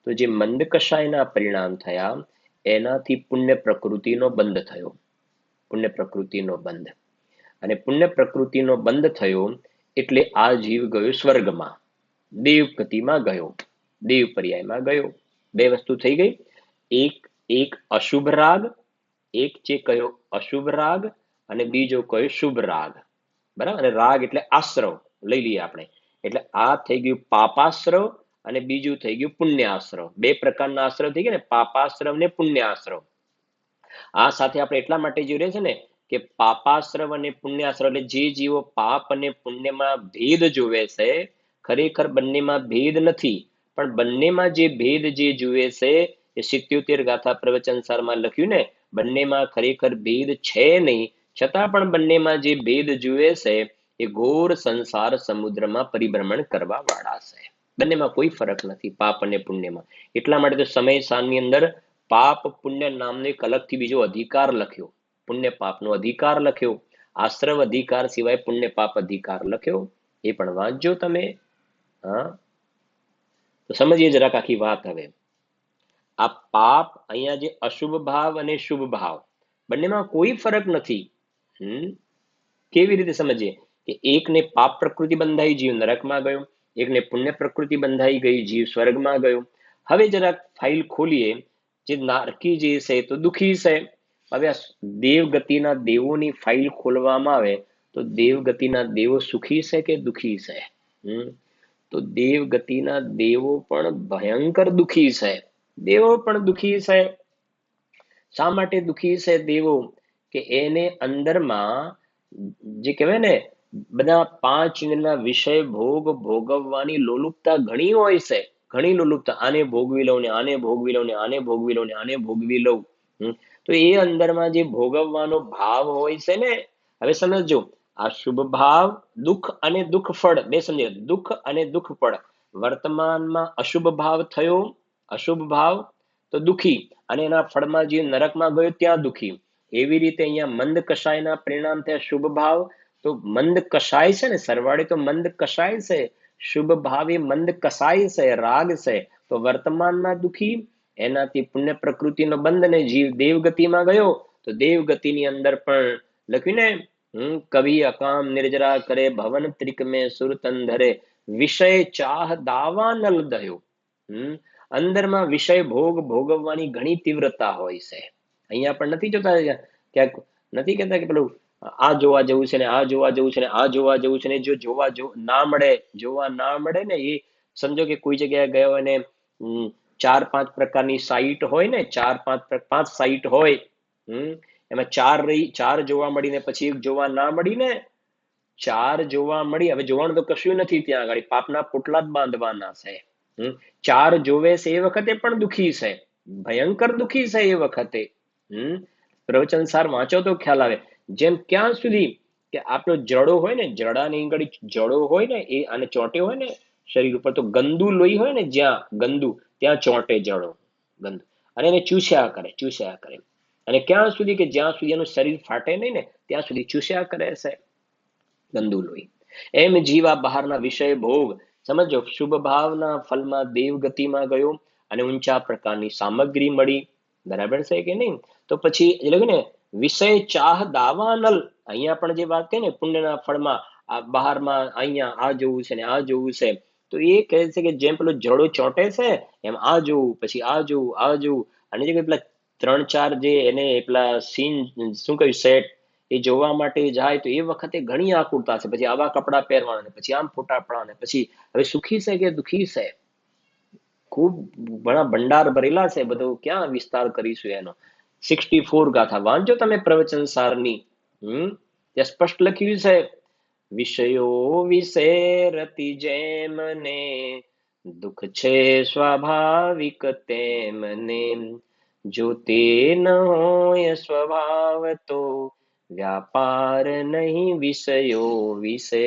તો જે મંદ કષાયના પરિણામ થયા એનાથી પુણ્ય પ્રકૃતિનો બંધ થયો, પુણ્ય પ્રકૃતિનો બંધ. અને પુણ્ય પ્રકૃતિનો બંધ થયો એટલે આ જીવ ગયો સ્વર્ગમાં, દેવ ગતિમાં ગયો, દેવ પર્યાયમાં ગયો. બે વસ્તુ થઈ ગઈ. એક અશુભ રાગ, એક જે કયો અશુભ રાગ, અને બીજો કયો શુભ રાગ. બરાબર. અને રાગ એટલે આશ્રવ લઈ લઈએ આપણે. એટલે આ થઈ ગયું પાપાશ્રવ અને બીજું થઈ ગયું પુણ્યાશ્રવ. બે પ્રકારના આશ્રવ થઈ ગયા ને, પાપાશ્રવ ને પુણ્યાશ્રવ. આ સાથે આપણે એટલા માટે જોડે છે ને કે પાપાશ્રવ અને પુણ્યાશ્રવ એટલે જે જીવો પાપ અને પુણ્યમાં ભેદ જોવે છે, ખરેખર બંનેમાં ભેદ નથી, પણ બંનેમાં જે ભેદ જે જુએ છે એ 77 ગાથા પ્રવચન સારમાં લખ્યું ને, બંનેમાં ખરેખર ભેદ છે નહીં, છતાં પણ બંનેમાં જે ભેદ જુએ છે એ ઘોર સંસાર સમુદ્રમાં પરિભ્રમણ કરવા વાળા છે. બંનેમાં કોઈ ફરક નથી, પાપ અને પુણ્યમાં. એટલા માટે તો સમય સારની અંદર પાપ પુણ્ય નામનો એક અલગથી બીજો અધિકાર લખ્યો, પુણ્ય પાપનો અધિકાર લખ્યો. આશ્રવ અધિકાર સિવાય પુણ્ય પાપ અધિકાર લખ્યો, એ પણ વાંચજો તમે. હા, તો સમજીએ જરાક આખી વાત. હવે આ પાપ, અહીંયા જે અશુભ ભાવ અને શુભ ભાવ બંનેમાં કોઈ ફરક નથી. કેવી રીતે સમજીએ કે એકને પાપ પ્રકૃતિ બંધાઈ, જીવ નરકમાં ગયો, એકને પુણ્ય પ્રકૃતિ બંધાઈ ગઈ, જીવ સ્વર્ગમાં ગયો. હવે જરાક ફાઇલ ખોલીએ. જે નારકી જે છે તો દુઃખી છે. હવે આ દેવગતિના દેવોની ફાઇલ ખોલવામાં આવે તો દેવગતિના દેવો સુખી છે કે દુઃખી છે? તો દેવગતિના દેવો પણ ભયંકર દુઃખી છે, દેવો પણ દુખી છે. શા માટે દુખી છે દેવો? કે એને અંદરમાં જે કહેવાય ને, બધા પાંચ ઇન્દ્રિયના વિષય ભોગવવાની લોલુપતા ઘણી હોય છે. ઘણી લોલુપતા, આને ભોગવી લઉં ને આને ભોગવી લઉં ને આને ભોગવી લઉં ને આને ભોગવી લઉં. તો એ અંદરમાં જે ભોગવવાનો ભાવ હોય છે ને, હવે સમજો, આ શુભ ભાવ, દુઃખ અને દુઃખ ફળ બે સમજે, દુઃખ અને દુઃખ ફળ. વર્તમાનમાં અશુભ ભાવ થયો, અશુભ ભાવ તો દુઃખી, અને એના ફળમાં જે નરકમાં ગયો ત્યાં દુઃખી. એવી રીતે અહીંયા મંદ કષાયના પરિણામ થયા શુભ ભાવ, તો મંદ કષાય છે ને, સરવાળે તો મંદ કષાય છે, શુભ ભાવ એ મંદ કસાય છે, રાગ છે. તો વર્તમાનમાં દુઃખી, એનાથી પુણ્ય પ્રકૃતિનો બંધ ને જીવ દેવગતિમાં ગયો, તો દેવગતિની અંદર પણ લખ્યું ને, કવિ અકામ નિર્જરા કરે ભવન ત્રિક મેં સુરતન ધરે વિષય ચાહ દાવા નલ દયો. અંદરમાં વિષય ભોગવવાની ઘણી તીવ્રતા હોય છે. અહીંયા પણ નથી જોતા, ક્યાંક નથી કહેતા કે પેલું આ જોવા જવું છે ને આ જોવા જવું છે ને આ જોવા જવું છે ને, જો ના મળે, જોવા ના મળે ને, એ સમજો કે કોઈ જગ્યાએ ગયો અને 4-5 પ્રકારની સાઈટ હોય ને, 4-5 સાઈટ હોય, એમાં ચાર જોવા મળી ને પછી એક જોવા ના મળી ને, 4 જોવા મળી, હવે જોવાનું તો કશું નથી ત્યાં આગળ, પાપના પોટલા જ બાંધવાના છે. 4 જોવે છે એ વખતે પણ દુઃખી છે, ભયંકર દુઃખી છે એ વખતે. પ્રવચન સાર વાંચો તો ખ્યાલ આવે. જેમ ક્યાં સુધી કે આપણો જડો હોય ને, જડાની આગળ જડો હોય ને, એ આને ચોંટ્યો હોય ને શરીર ઉપર, તો ગંદુ લોહી હોય ને, જ્યાં ગંદુ ત્યાં ચોંટે જડો, ગંદુ, અને એને ચૂસ્યા કરે. અને ક્યાં સુધી કે જ્યાં સુધી એનું શરીર ફાટે નહીં ને ત્યાં સુધી ચૂસ્યા કરે છે ગંદુ લોહી. એમ જીવા બહારના વિષય ભોગ, સમજો શુભ ભાવના ફલમાં દેવગતિમાં ગયો અને ઊંચા પ્રકારની સામગ્રી મળી, બરાબર છે કે નહીં? તો પછી એ લખ્યું ને, વિષય ચાહ દાવા નલ, અહીંયા પણ જે વાત કહે ને પુણ્યના ફળમાં આ બહારમાં અહીંયા આ જોવું છે ને આ જોવું છે, તો એ કહે છે કે જેમ પેલો જડો ચોંટે છે એમ આ જોવું, પછી આ જોવું, આ જોવું. અને જે પેલા 3-4 જે એને પેલા સીન શું કહ્યું સેટ, એ જોવા માટે જાય તો એ વખતે ઘણી આકુરતા છે, પછી આવા કપડાં પહેરવાના, પછી આમ ફોટા પડાવવાના, પછી હવે સુખી છે કે દુઃખી છે, ખૂબ ઘણા ભંડાર ભરેલા છે, બધું ક્યાં વિસ્તાર કરીશું એનો. 64 ગાથા વાંચો તમે પ્રવચન સારની, ત્યાં સ્પષ્ટ લખ્યું છે, વિષયો વિશે રતિ જેમને દુઃખ છે સ્વાભાવિક તેમને, જો તે ન હોય સ્વભાવ તો વ્યાપાર નહીં વિષયો વિશે.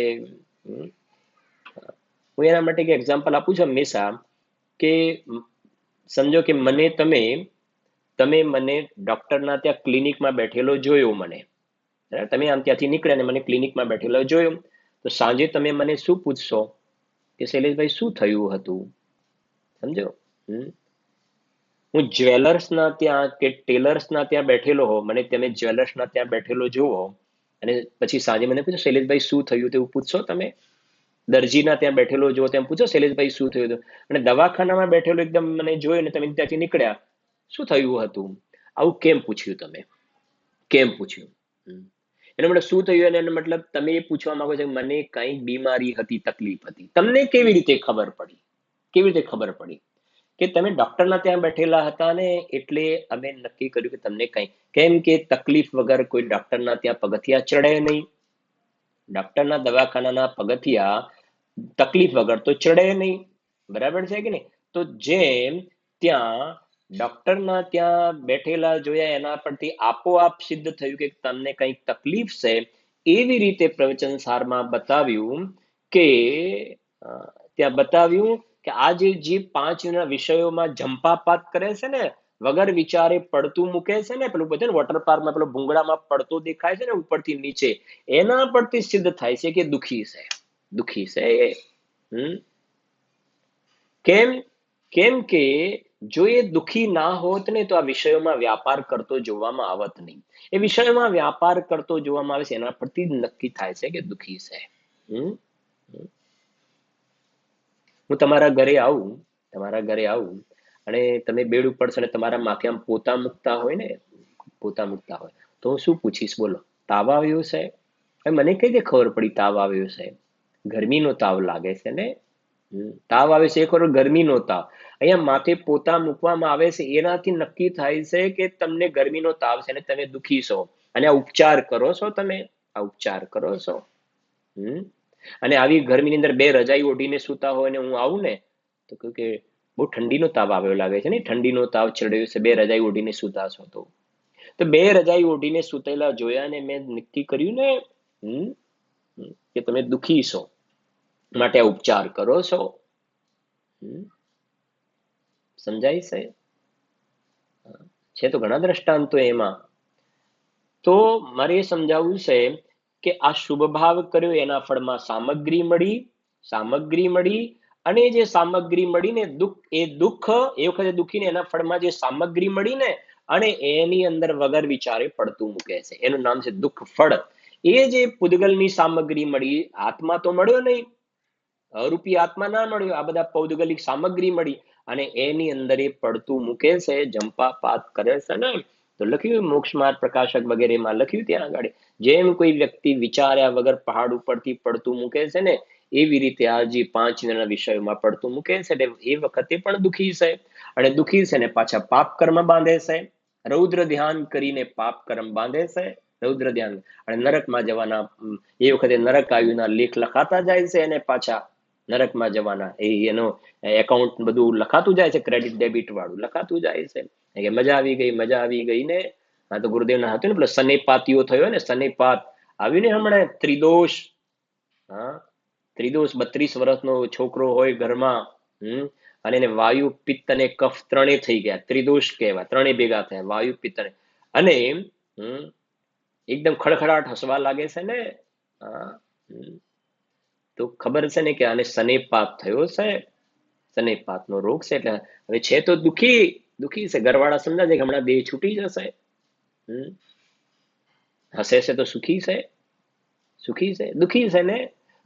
હું એના માટે એક એક્ઝામ્પલ આપું છું હંમેશા, કે સમજો કે તમે મને ડોક્ટરના ત્યાં ક્લિનિકમાં બેઠેલો જોયો, મને તમે આમ ત્યાંથી નીકળ્યા ને મને ક્લિનિકમાં બેઠેલો જોયો, તો સાંજે તમે મને શું પૂછશો કે શૈલેષભાઈ શું થયું હતું? સમજો, હું જ્વેલર્સના ત્યાં કે ટેલર્સના ત્યાં બેઠેલો હો, મને તમે જ્વેલર્સના ત્યાં બેઠેલો જુઓ, અને પછી સાંજે મને પૂછો શૈલેષભાઈ શું થયું તેવું પૂછશો તમે? દરજીના ત્યાં બેઠેલો જુઓ તેમ પૂછો શૈલેષભાઈ શું થયું હતું? અને દવાખાનામાં બેઠેલો એકદમ મને જોયો ને તમે ત્યાંથી નીકળ્યા, શું થયું હતું? આવું કેમ પૂછ્યું તમે? કેમ પૂછ્યું? એનો મતલબ શું થયું? એનો મતલબ તમે એ પૂછવા માંગો છો કે મને કઈ બીમારી હતી, તકલીફ હતી. તમને કેવી રીતે ખબર પડી? કેવી રીતે ખબર પડી? કે તમે ડોક્ટરના ત્યાં બેઠેલા હતા ને, એટલે અમે નક્કી કર્યું કે તમને કઈ, કેમ કે તકલીફ વગર કોઈ ડોક્ટરના ત્યાં પગથિયા ચડે નહીં, ડોક્ટરના દવાખાનાના પગથિયા તકલીફ વગર તો ચડે નહીં, બરાબર છે કે નહીં? તો જેમ ત્યાં ડોક્ટરના ત્યાં બેઠેલા જોયા એના પરથી આપોઆપ સિદ્ધ થયું કે તમને કંઈક તકલીફ છે, એવી રીતે પ્રવચન સારમાં બતાવ્યું કે ત્યાં બતાવ્યું કે આ જે 5 વિષયોમાં જંપાપાત કરે છે ને, વગર વિચારે પડતું મૂકે છે ને, પેલું બધું વોટર પાર્કમાં પેલો ભૂંગળામાં પડતો દેખાય છે ને ઉપરથી નીચે, એના પરથી સિદ્ધ થાય છે કે દુઃખી છે, દુઃખી છે. કેમ કે જો એ દુઃખી ના હોત ને તો આ વિષયોમાં વ્યાપાર કરતો જોવામાં આવત નહીં. એ વિષયોમાં વ્યાપાર કરતો જોવામાં આવે છે, એના પરથી નક્કી થાય છે કે દુઃખી છે. હું તમારા ઘરે આવું અને તમે બેડ ઉપર છો ને તમારા માથે આમ પોતા મૂકતા હોય ને, પોતા મૂકતા હોય, તો હું શું પૂછીશ? બોલો, તાવ આવ્યો છે? મને કઈ રીતે ખબર પડી તાવ આવ્યો છે? ગરમીનો તાવ લાગે છે ને, તાવ આવે છે, એક વાર ગરમીનો તાવ. અહીંયા માથે પોતા મૂકવામાં આવે છે, એનાથી નક્કી થાય છે કે તમને ગરમીનો તાવ છે અને તમે દુખી છો, અને આ ઉપચાર કરો છો તમે, આ ઉપચાર કરો છો. હમ અને આવી ગરમીની અંદર બે રજાઈ ઓઢીને સૂતા હોય ને હું આવું ને તો કહ્યું કે બહુ ઠંડીનો તાવ આવ્યો લાગે છે ને, ઠંડીનો તાવ ચડ્યો છે, બે રજાઈ ઓઢીને સૂતા છો તો બે રજાઈ ઓઢીને સૂતેલા જોયા ને મેં નક્કી કર્યું ને, હમ કે તમે દુખી છો માટે આ ઉપચાર કરો છો. હમ સમજાય છે તો ઘણા દ્રષ્ટાંતો એમાં. તો મારે એ સમજાવવું છે કે આ શુભ ભાવ કર્યો એના ફળમાં સામગ્રી મળી, સામગ્રી મળી, અને જે સામગ્રી મળીને દુઃખ, એ દુઃખ એ વખતે દુઃખીને એના ફળમાં જે સામગ્રી મળી ને, અને એની અંદર વગર વિચારે પડતું મૂકે છે, એનું નામ છે દુઃખ ફળ. એ જે પૂદગલની સામગ્રી મળી, આત્મા તો મળ્યો નહીં, અરૂપી આત્મા ના મળ્યો, આ બધા પૌદગલિક સામગ્રી મળી, અને એની અંદર એ પડતું મૂકે છે, જંપાપાત કરે છે ને. તો લખ્યું મોક્ષ માર્ગ પ્રકાશક વગેરેમાં લખ્યું ત્યાં આગળ, જેમ કોઈ વ્યક્તિ વિચાર્યા વગર પહાડ ઉપરથી પડતું મૂકે છે ને, એવી રીતે આ જે 5 જણા વિષયોમાં પડતું મૂકે છે એ વખતે પણ દુઃખી છે, અને દુઃખી છે ને પાછા પાપ કર્મ બાંધે છે, રૌદ્ર ધ્યાન કરીને પાપ કર્મ બાંધે છે, રૌદ્ર ધ્યાન, અને નરકમાં જવાના, એ વખતે નરક આયુના લેખ લખાતા જાય છે, અને પાછા નરકમાં જવાના એનો એકાઉન્ટ બધું લખાતું જાય છે, ક્રેડિટ ડેબિટ વાળું લખાતું જાય છે. કે મજા આવી ગઈ, મજા આવી ગઈ ને. હા તો ગુરુદેવના હતું ને પેલો સનેપાતીઓ થયો ને, સનેપાત આવ્યું ને હમણાં, ત્રિદોષ. હા, ત્રિદોષ 32 વર્ષનો છોકરો હોય ઘરમાં, અને એને વાયુ, પિત્ત અને કફ ત્રણે થઈ ગયા, ત્રિદોષ કહેવાય, ત્રણે ભેગા થયા, વાયુ, પિત્ત અને એકદમ ખડખડાટ હસવા લાગે છે ને. હા, તો ખબર છે ને કે આને સનેપાત થયો છે, સનેપાતનો રોગ છે. એટલે હવે છે તો દુઃખી, દુઃખી છે. ઘરવાળા સમજાય કે હમણાં દેહ છૂટી જશે. હસે છે તો સુખી છે, સુખી છે, દુઃખી છે ને.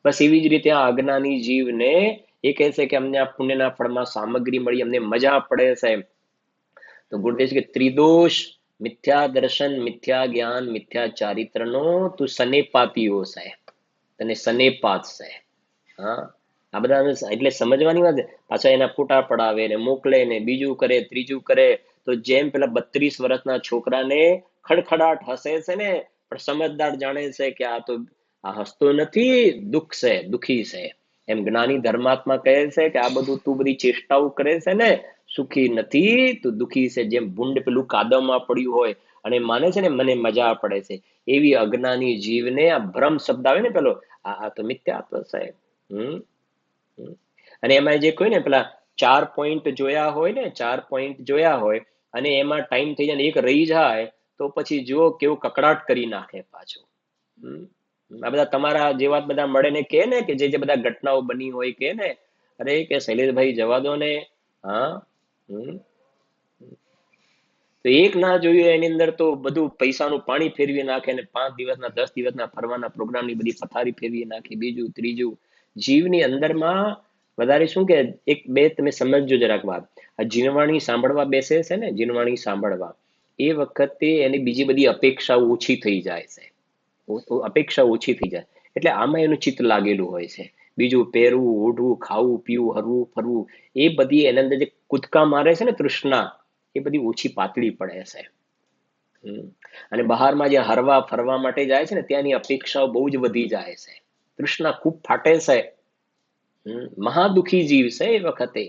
બસ એવી જ રીતે આ અજ્ઞાની જીવને એ કહે છે કે અમને આ પુણ્યના ફળમાં સામગ્રી મળી, અમને મજા પડે છે. તો ગુરુદેવ કે ત્રિદોષ, મિથ્યા દર્શન, મિથ્યા જ્ઞાન, મિથ્યા ચારિત્રનો તું સનેપાતીઓ છે, તને સનેપાત છે. હા, આ બધા એટલે સમજવાની વાત. પાછા એના ફોટા પડાવે ને મોકલે ને બીજું કરે ત્રીજું કરે. તો જેમ પેલા 32 વર્ષના છોકરાને ખડખડાટ હસે છે ને, પણ સમજદાર જાણે છે કે આ તો આ હસતો નથી, દુઃખ છે, દુઃખી છે. એમ જ્ઞાની ધર્માત્મા કહે છે કે આ બધું તું બધી ચેષ્ટાઓ કરે છે ને, સુખી નથી, તું દુઃખી છે. જેમ ભૂંડ પેલું કાદવમાં પડ્યું હોય અને માને છે ને મને મજા પડે છે, એવી અજ્ઞાની જીવને આ ભ્રમ શબ્દ આવે ને પેલો, આ તો મિથ્યાત્વ છે. અને એમાં જે કોઈ ને પેલા 4 પોઈન્ટ જોયા હોય ને, 4 પોઈન્ટ જોયા હોય, અને એમાં ટાઈમ થઈ જાય ને એક રહી જાય, તો પછી જુઓ કેવું કકડાટ કરી નાખે પાછું. આ બધા તમારા જેવા બધા મળે ને કે ને કે જે બધા ઘટનાઓ બની હોય કે ને, અરે કે શૈલેષભાઈ જવા દો ને. હા, તો એક ના જોયું એની અંદર તો બધું પૈસાનું પાણી ફેરવી નાખે, ને 5 દિવસના 10 દિવસના ફરવાના પ્રોગ્રામની બધી પથારી ફેરવી નાખી. બીજું ત્રીજું જીવની અંદરમાં વધારે શું કે એક બે તમે સમજજો જરાક વાત. આ જીનવાણી સાંભળવા બેસે છે ને, જીનવાણી સાંભળવા, એ વખતે એની બીજી બધી અપેક્ષાઓ ઓછી થઈ જાય છે, અપેક્ષા ઓછી થઈ જાય. એટલે આમાં એનું ચિત્ત લાગેલું હોય છે. બીજું પહેરવું, ઓઢવું, ખાવું, પીવું, હરવું ફરવું, એ બધી એના અંદર જે કૂદકા મારે છે ને તૃષ્ણા, એ બધી ઓછી પાતળી પડે છે. અને બહારમાં જે હરવા ફરવા માટે જાય છે ને, ત્યાંની અપેક્ષાઓ બહુ જ વધી જાય છે, તૃષ્ણા ખૂબ ફાટે છે. મહાદુખી જીવ છે એ વખતે.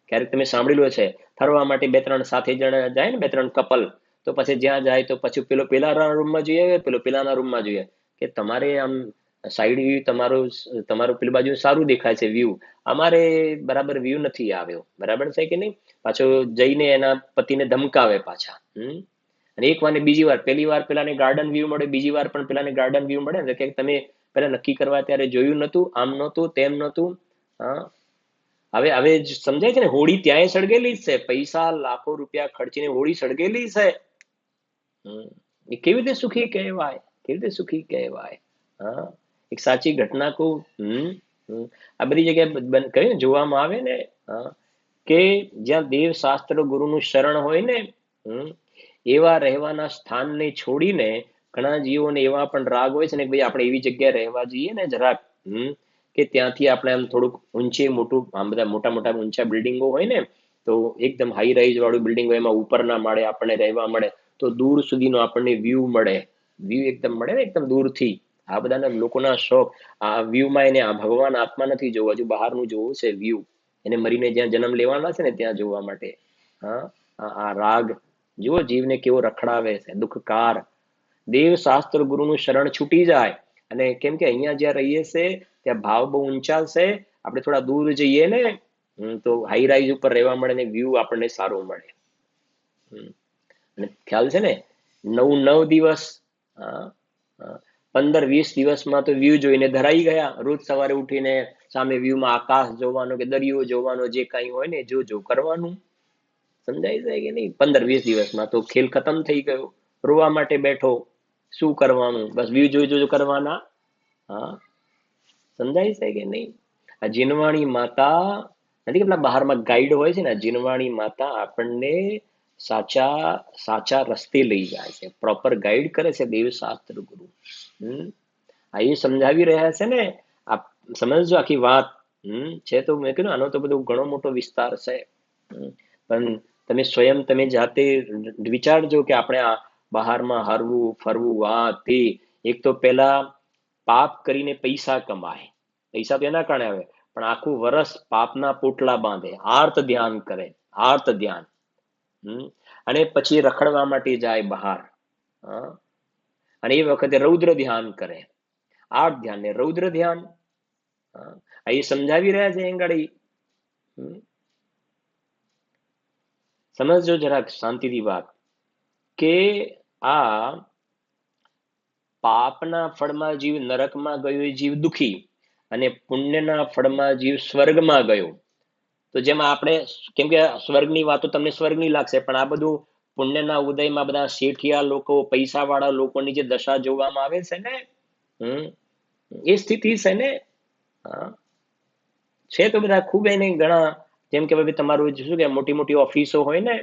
ક્યારેક તમે સાંભળેલું છે, ફરવા માટે 2-3 સાથે જણા જાય ને, 2-3 કપલ, તો પછી જ્યાં જાય તો પછી પેલો પેલાના રૂમમાં જોઈએ, પેલો પેલાના રૂમમાં જોઈએ, કે તમારે આમ સાઈડ વ્યૂ તમારું પેલી બાજુ સારું દેખાય છે વ્યૂ, અમારે બરાબર વ્યૂ નથી આવ્યો, બરાબર છે કે નહીં. પાછો જઈને એના પતિને ધમકાવે પાછા. અને એક વાર ને બીજી વાર, પહેલી વાર પેલાને ગાર્ડન વ્યૂ મળે, બીજી વાર પણ પેલાને ગાર્ડન વ્યૂ મળે ને, કે તમે પેલા નક્કી કરવા ત્યારે જોયું નતું, આમ નતું, તેમ નતું. હા, હવે હવે સમજાય છે ને, હોળી ત્યાંય સળગેલી જ છે, પૈસા લાખો રૂપિયા ખર્ચીને હોળી સળગેલી છે. એ કેવી રીતે સુખી કહેવાય, કેવી રીતે સુખી કહેવાય. હા, એક સાચી ઘટના કહું. આ બધી જગ્યાએ કહ્યું જોવામાં આવે ને, કે જ્યાં દેવ શાસ્ત્ર ગુરુનું શરણ હોય ને, એવા રહેવાના સ્થાનને છોડીને ઘણા જીવોને એવા પણ રાગ હોય છે ને, ભાઈ આપણે એવી જગ્યાએ રહેવા જઈએ ને જરાક, કે ત્યાંથી આપણે આમ થોડુંક ઊંચે મોટું, આમ બધા મોટા મોટા ઊંચા બિલ્ડિંગો હોય ને, તો એકદમ હાઈ રાઈઝ વાળું બિલ્ડિંગ હોય, એમાં ઉપરના માળે આપણને રહેવા મળે, તો દૂર સુધીનો આપણને વ્યૂ મળે, વ્યૂ એકદમ મળે ને એકદમ દૂરથી. આ બધાના લોકોના શોખ. આ વ્યૂમાં એને આ ભગવાન આત્મા નથી જોવા, હજુ બહારનું જોવું છે વ્યૂ. એને મરીને જ્યાં જન્મ લેવાના છે ને ત્યાં જોવા માટે. હા, આ રાગ જુઓ જીવને કેવો રખડાવે છે, દુઃખકાર. દેવ શાસ્ત્ર ગુરુનું શરણ છૂટી જાય. અને કેમ કે અહીંયા જ્યાં રહીએ છે ત્યાં ભાવ બહુ ઊંચા છે, આપણે થોડા દૂર જઈએ ને તો હાઈ રાઈઝ ઉપર રહેવા મળે ને વ્યૂ આપણને સારો મળે. અને ખ્યાલ છે ને, 9 દિવસ, હા, 15-20 દિવસમાં તો વ્યૂ જોઈને ધરાઈ ગયા. રોજ સવારે ઉઠીને સામે વ્યૂમાં આકાશ જોવાનો કે દરિયો જોવાનો, જે કાંઈ હોય ને જો કરવાનું. સમજાય છે કે નહીં? 15-20 દિવસમાં તો ખેલ ખતમ થઈ ગયો. રોવા માટે બેઠો, શું કરવાનું? બસ વ્યૂ જોઈ કરવાના. હા, સમજાય છે કે નહીં? આ જીનવાણી માતા નથી કે પેલા બહારમાં ગાઈડ હોય છે ને, જીનવાણી માતા આપણને સાચા સાચા રસ્તે લઈ જાય છે, પ્રોપર ગાઈડ કરે છે દેવશાસ્ત્ર ગુરુ. આ એ સમજાવી રહ્યા છે ને, આ સમજજો આખી વાત. છે તો મેં કીધું આનો તો બધો ઘણો મોટો વિસ્તાર છે. પણ તમે સ્વયં તમે જાતે વિચારજો કે આપણે આ બહારમાં હરવું ફરવું, આ તે. એક તો પેલા પાપ કરીને પૈસા કમાય, પૈસા તો એના કારણે આવે, પણ આખું વર્ષ પાપના પોટલા બાંધે, આર્ત ધ્યાન કરે, આર્ત ધ્યાન. અને પછી રખડવા માટે જાય બહાર. હા, અને એ વખતે રૌદ્ર ધ્યાન કરે, આર્ત ધ્યાન ને રૌદ્ર ધ્યાન. એ સમજાવી રહ્યા છે એંગાડી. સમજજો જરાક શાંતિથી વાત, કે આ પાપના ફળમાં જીવ નરકમાં ગયો એ જીવ દુખી, અને પુણ્યના ફળમાં જીવ સ્વર્ગમાં ગયો. તો જેમાં આપણે, કેમ કે સ્વર્ગની વાતો તમને સ્વર્ગની લાગશે, પણ આ બધું પુણ્યના ઉદયમાં બધા શેઠિયા લોકો, પૈસા વાળા લોકોની જે દશા જોવામાં આવે છે ને, એ સ્થિતિ છે ને. છે તો બધા ખૂબ એને ઘણા, જેમ કે ભાઈ તમારું શું કે મોટી મોટી ઓફિસો હોય ને,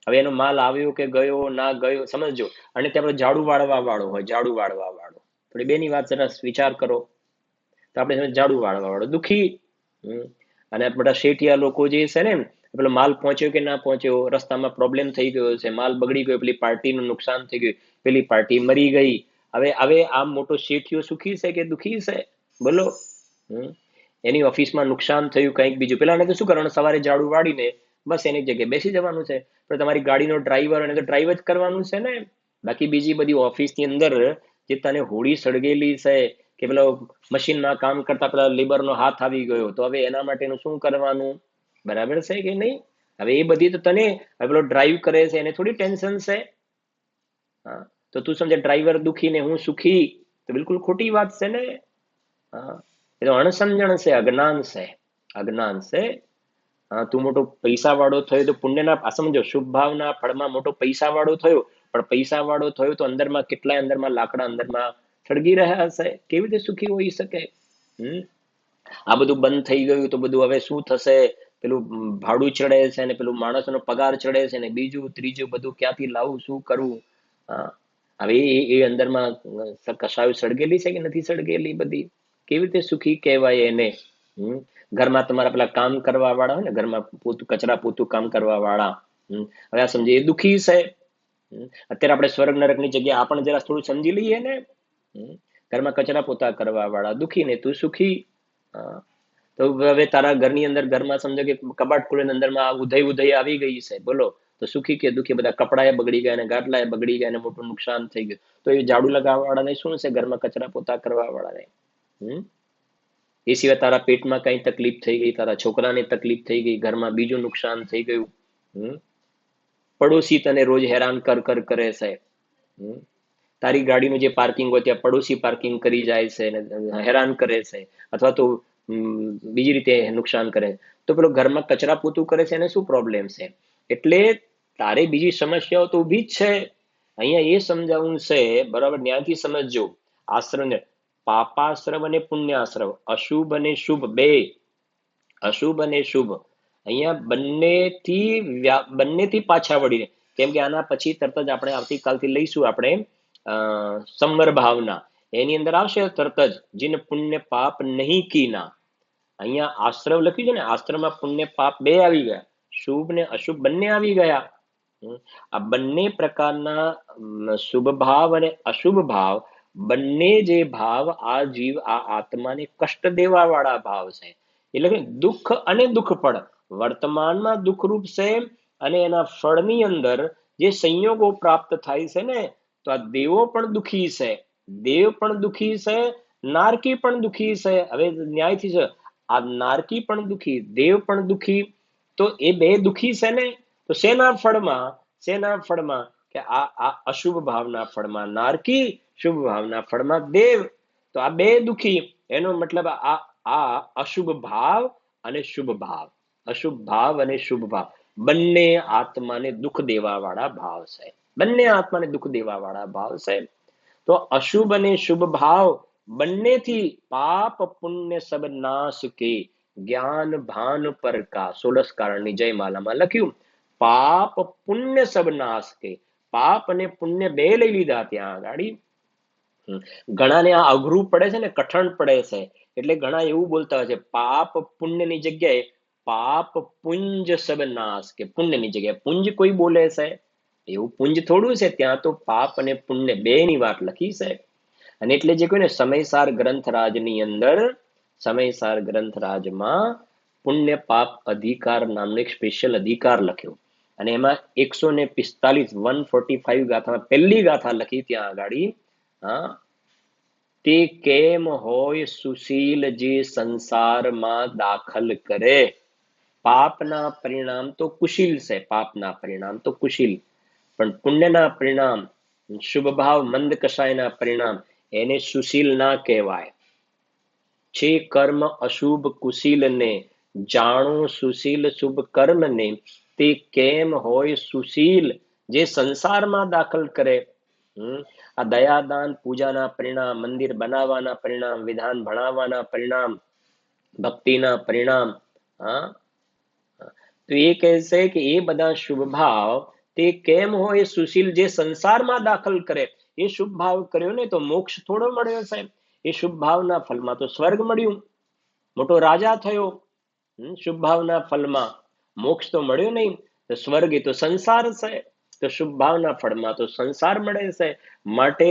હવે એનો માલ આવ્યો કે ગયો ના ગયો સમજજો. અને ત્યાં ઝાડુ વાળવા વાળો હોય, ઝાડુ વાળવા વાળો. થોડી બેની વાત સરસ વિચાર કરો, તો આપણે ઝાડુ વાળવા વાળો દુખી. અને બધા શેઠિયા લોકો જે છે ને, પેલો માલ પહોંચ્યો કે ના પહોંચ્યો, રસ્તામાં પ્રોબ્લેમ થઈ ગયો છે, માલ બગડી ગયો, પેલી પાર્ટીનું નુકસાન થઈ ગયું, પેલી પાર્ટી મરી ગઈ. હવે આમ મોટો શેઠિયો સુખી છે કે દુખી છે? બોલો. એની ઓફિસમાં નુકસાન થયું કંઈક બીજું, પેલાને તો શું કરવાનું, સવારે ઝાડુ વાળીને બસ એની જગ્યાએ બેસી જવાનું છે. તો તમારી ગાડીનો ડ્રાઈવર એને તો ડ્રાઈવ જ કરવાનું છે ને. બાકી બીજી બધી ઓફિસની અંદર જે તને હોળી સળગેલી છે, કે પેલો મશીનમાં કામ કરતા પેલા લેબરનો હાથ આવી ગયો, તો હવે એના માટેનું શું કરવાનું? બરાબર છે કે નહીં? હવે એ બધી તો તને, પેલો ડ્રાઈવ કરે છે એને થોડી ટેન્શન છે. હા, તો તું સમજે ડ્રાઈવર દુખી ને હું સુખી, તો બિલકુલ ખોટી વાત છે ને. હા, એ તો અણસમજણ છે, અજ્ઞાન છે, અજ્ઞાન છે. હા, તું મોટો પૈસા વાળો થયો તો પુણ્યના, સમજો શુભ ભાવના ફળમાં મોટો પૈસા વાળો થયો, પણ પૈસા વાળો થયો તો અંદરમાં કેટલાય અંદરમાં લાકડા અંદરમાં સળગી રહ્યા હશે, કેવી રીતે સુખી હોઈ શકે? આ બધું બંધ થઈ ગયું તો બધું હવે શું થશે? પેલું ભાડું ચડે છે ને પેલું માણસનો પગાર ચડે છે ને બીજું ત્રીજું બધું ક્યાંથી લાવવું, શું કરવું? હવે એ અંદરમાં કસાયું સળગેલી છે કે નથી સળગેલી બધી? કેવી રીતે સુખી કહેવાય એને? ઘરમાં તમારા પેલા કામ કરવા વાળા હોય ને, ઘરમાં કચરા પોતું કામ કરવા વાળા, હવે આ સમજે એ દુખી છે. અત્યારે આપણે સ્વર્ગ નરકની જગ્યાએ આપણે જરા થોડું સમજી લઈએ ને. ઘરમાં કચરા પોતા કરવા વાળા દુખી ને તું સુખી. તો હવે તારા ઘરની અંદર, ઘરમાં સમજો કે કબાટ ખોલીને અંદરમાં ઉધઈ આવી ગઈ છે, બોલો તો સુખી કે દુખી? બધા કપડાએ બગડી ગયા, ને ગાટલાએ બગડી ગયા, ને મોટું નુકસાન થઈ ગયું. તો એ ઝાડુ લગાવવા વાળાને શું છે? ઘરમાં કચરા પોતા કરવા વાળાને. એ સિવાય તારા પેટમાં કઈ તકલીફ થઈ ગઈ, તારા છોકરાને તકલીફ થઈ ગઈ, ઘરમાં બીજું નુકસાન થઈ ગયું, પડોશી તને રોજ હેરાન કરે છે. તારી ગાડીનું જે પાર્કિંગ હોય ત્યાં પડોશી પાર્કિંગ કરી જાય છે, હેરાન કરે છે, અથવા તો બીજી રીતે નુકસાન કરે. તો પેલો ઘરમાં કચરા પોતું કરે છે એને શું પ્રોબ્લેમ છે? એટલે તારે બીજી સમસ્યાઓ તો ઊભી જ છે. અહીંયા એ સમજાવવું છે, બરાબર? ન્યાયથી સમજજો. આશ્રમ, પાપાશ્રમ અને પુણ્યાશ્રમ, અશુભ અને શુભ બે, અશુભ અને શુભ, અહીંયા બંનેથી પાછા વળીને, કેમ કે આના પછી તરત જ આપણે આવતીકાલથી લઈશું આપણે સંવર ભાવના. એની અંદર આવશે તરત જ, જીન પુણ્ય પાપ નહીં કીના, અહીંયા આશ્રવ લખ્યું છે ને, આશ્રમમાં પુણ્ય પાપ બે આવી ગયા, શુભ ને અશુભ બંને આવી ગયા. આ બંને પ્રકારના શુભ ભાવ અને અશુભ ભાવ, બંને જે ભાવ આ જીવ આ આત્માને કષ્ટ દેવા વાળા ભાવ છે. એટલે કે દુઃખ અને દુઃખ ફળ, વર્તમાનમાં દુઃખરૂપ છે અને એના ફળની અંદર જે સંયોગો પ્રાપ્ત થાય છે ને, તો આ દેવો પણ દુઃખી છે, દેવ પણ દુઃખી છે, નારકી પણ દુઃખી છે. હવે ન્યાયથી છે, આ નારકી પણ દુઃખી, દેવ પણ દુઃખી, તો એ બે દુઃખી છે ને. તો શેના ફળમાં કે આ અશુભ ભાવના ફળમાં નારકી, શુભ ભાવના ફળમાં દેવ. તો આ બે દુઃખી, એનો મતલબ આ અશુભ ભાવ અને શુભ ભાવ, અશુભ ભાવ અને શુભ ભાવ બંને આત્માને દુઃખ દેવા વાળા ભાવ છે, બંને આત્માને દુઃખ દેવા વાળા ભાવ છે. તો અશુભ અને શુભ ભાવ બંનેથી પાપ પુણ્ય સબ નાશ કે, જ્ઞાન ભાન પર કા, 16 કારણની જયમાલામાં લખ્યું, પાપ પુણ્ય સબ નાશ કે. પાપ અને પુણ્ય બે લઈ લીધા ત્યાં આગળ. ઘણાને આ અઘરું પડે છે ને, કઠણ પડે છે, એટલે ઘણા એવું બોલતા હોય છે, પાપ પુણ્યની જગ્યાએ પાપ પુંજ સબ નાશ કે, પુણ્યની જગ્યાએ પુંજ કોઈ બોલે છે, એવું પુંજ થોડું છે, ત્યાં તો પાપ અને પુણ્ય બે ની વાત લખી છે. અને એટલે જે કહ્યું ને, સમયસાર ગ્રંથરાજની અંદર, સમયસાર ગ્રંથરાજમાં પુણ્ય પાપ અધિકાર નામનો એક સ્પેશિયલ અધિકાર લખ્યો, અને એમાં 145 145 ગાથામાં પહેલી ગાથા લખી ત્યાં આગળ, તે કેમ હોય સુશીલ જે સંસારમાં દાખલ કરે. પાપના પરિણામ તો કુશીલ છે, પાપના પરિણામ તો કુશીલ, પણ પુણ્યના પરિણામ, શુભ ભાવ મંદ કસાયના પરિણામ, એને સુશીલ ના કહેવાય. છે કર્મ અશુભ કુશીલ ને, જાણો સુશીલ શુભ કર્મ ને, તે કેમ હોય સુશીલ જે સંસારમાં દાખલ કરે. આ દયાદાન પૂજાના પરિણામ, મંદિર બનાવવાના પરિણામ, વિધાન ભણાવવાના પરિણામ, ભક્તિના પરિણામ, તો એ કહે છે કે એ બધા શુભ ભાવ તે કેમ હોય સુશીલ જે સંસારમાં દાખલ કરે. એ શુભ ભાવ કર્યો ને તો મોક્ષ થોડો મળ્યો સાહેબ, એ શુભ ભાવના ફલમાં તો સ્વર્ગ મળ્યું, મોટો રાજા થયો. શુભ ભાવના ફલમાં મોક્ષ તો મળ્યો નહીં, તો સ્વર્ગ એ તો સંસાર છે, તો શુભ ભાવના ફળમાં તો સંસાર મળે છે. માટે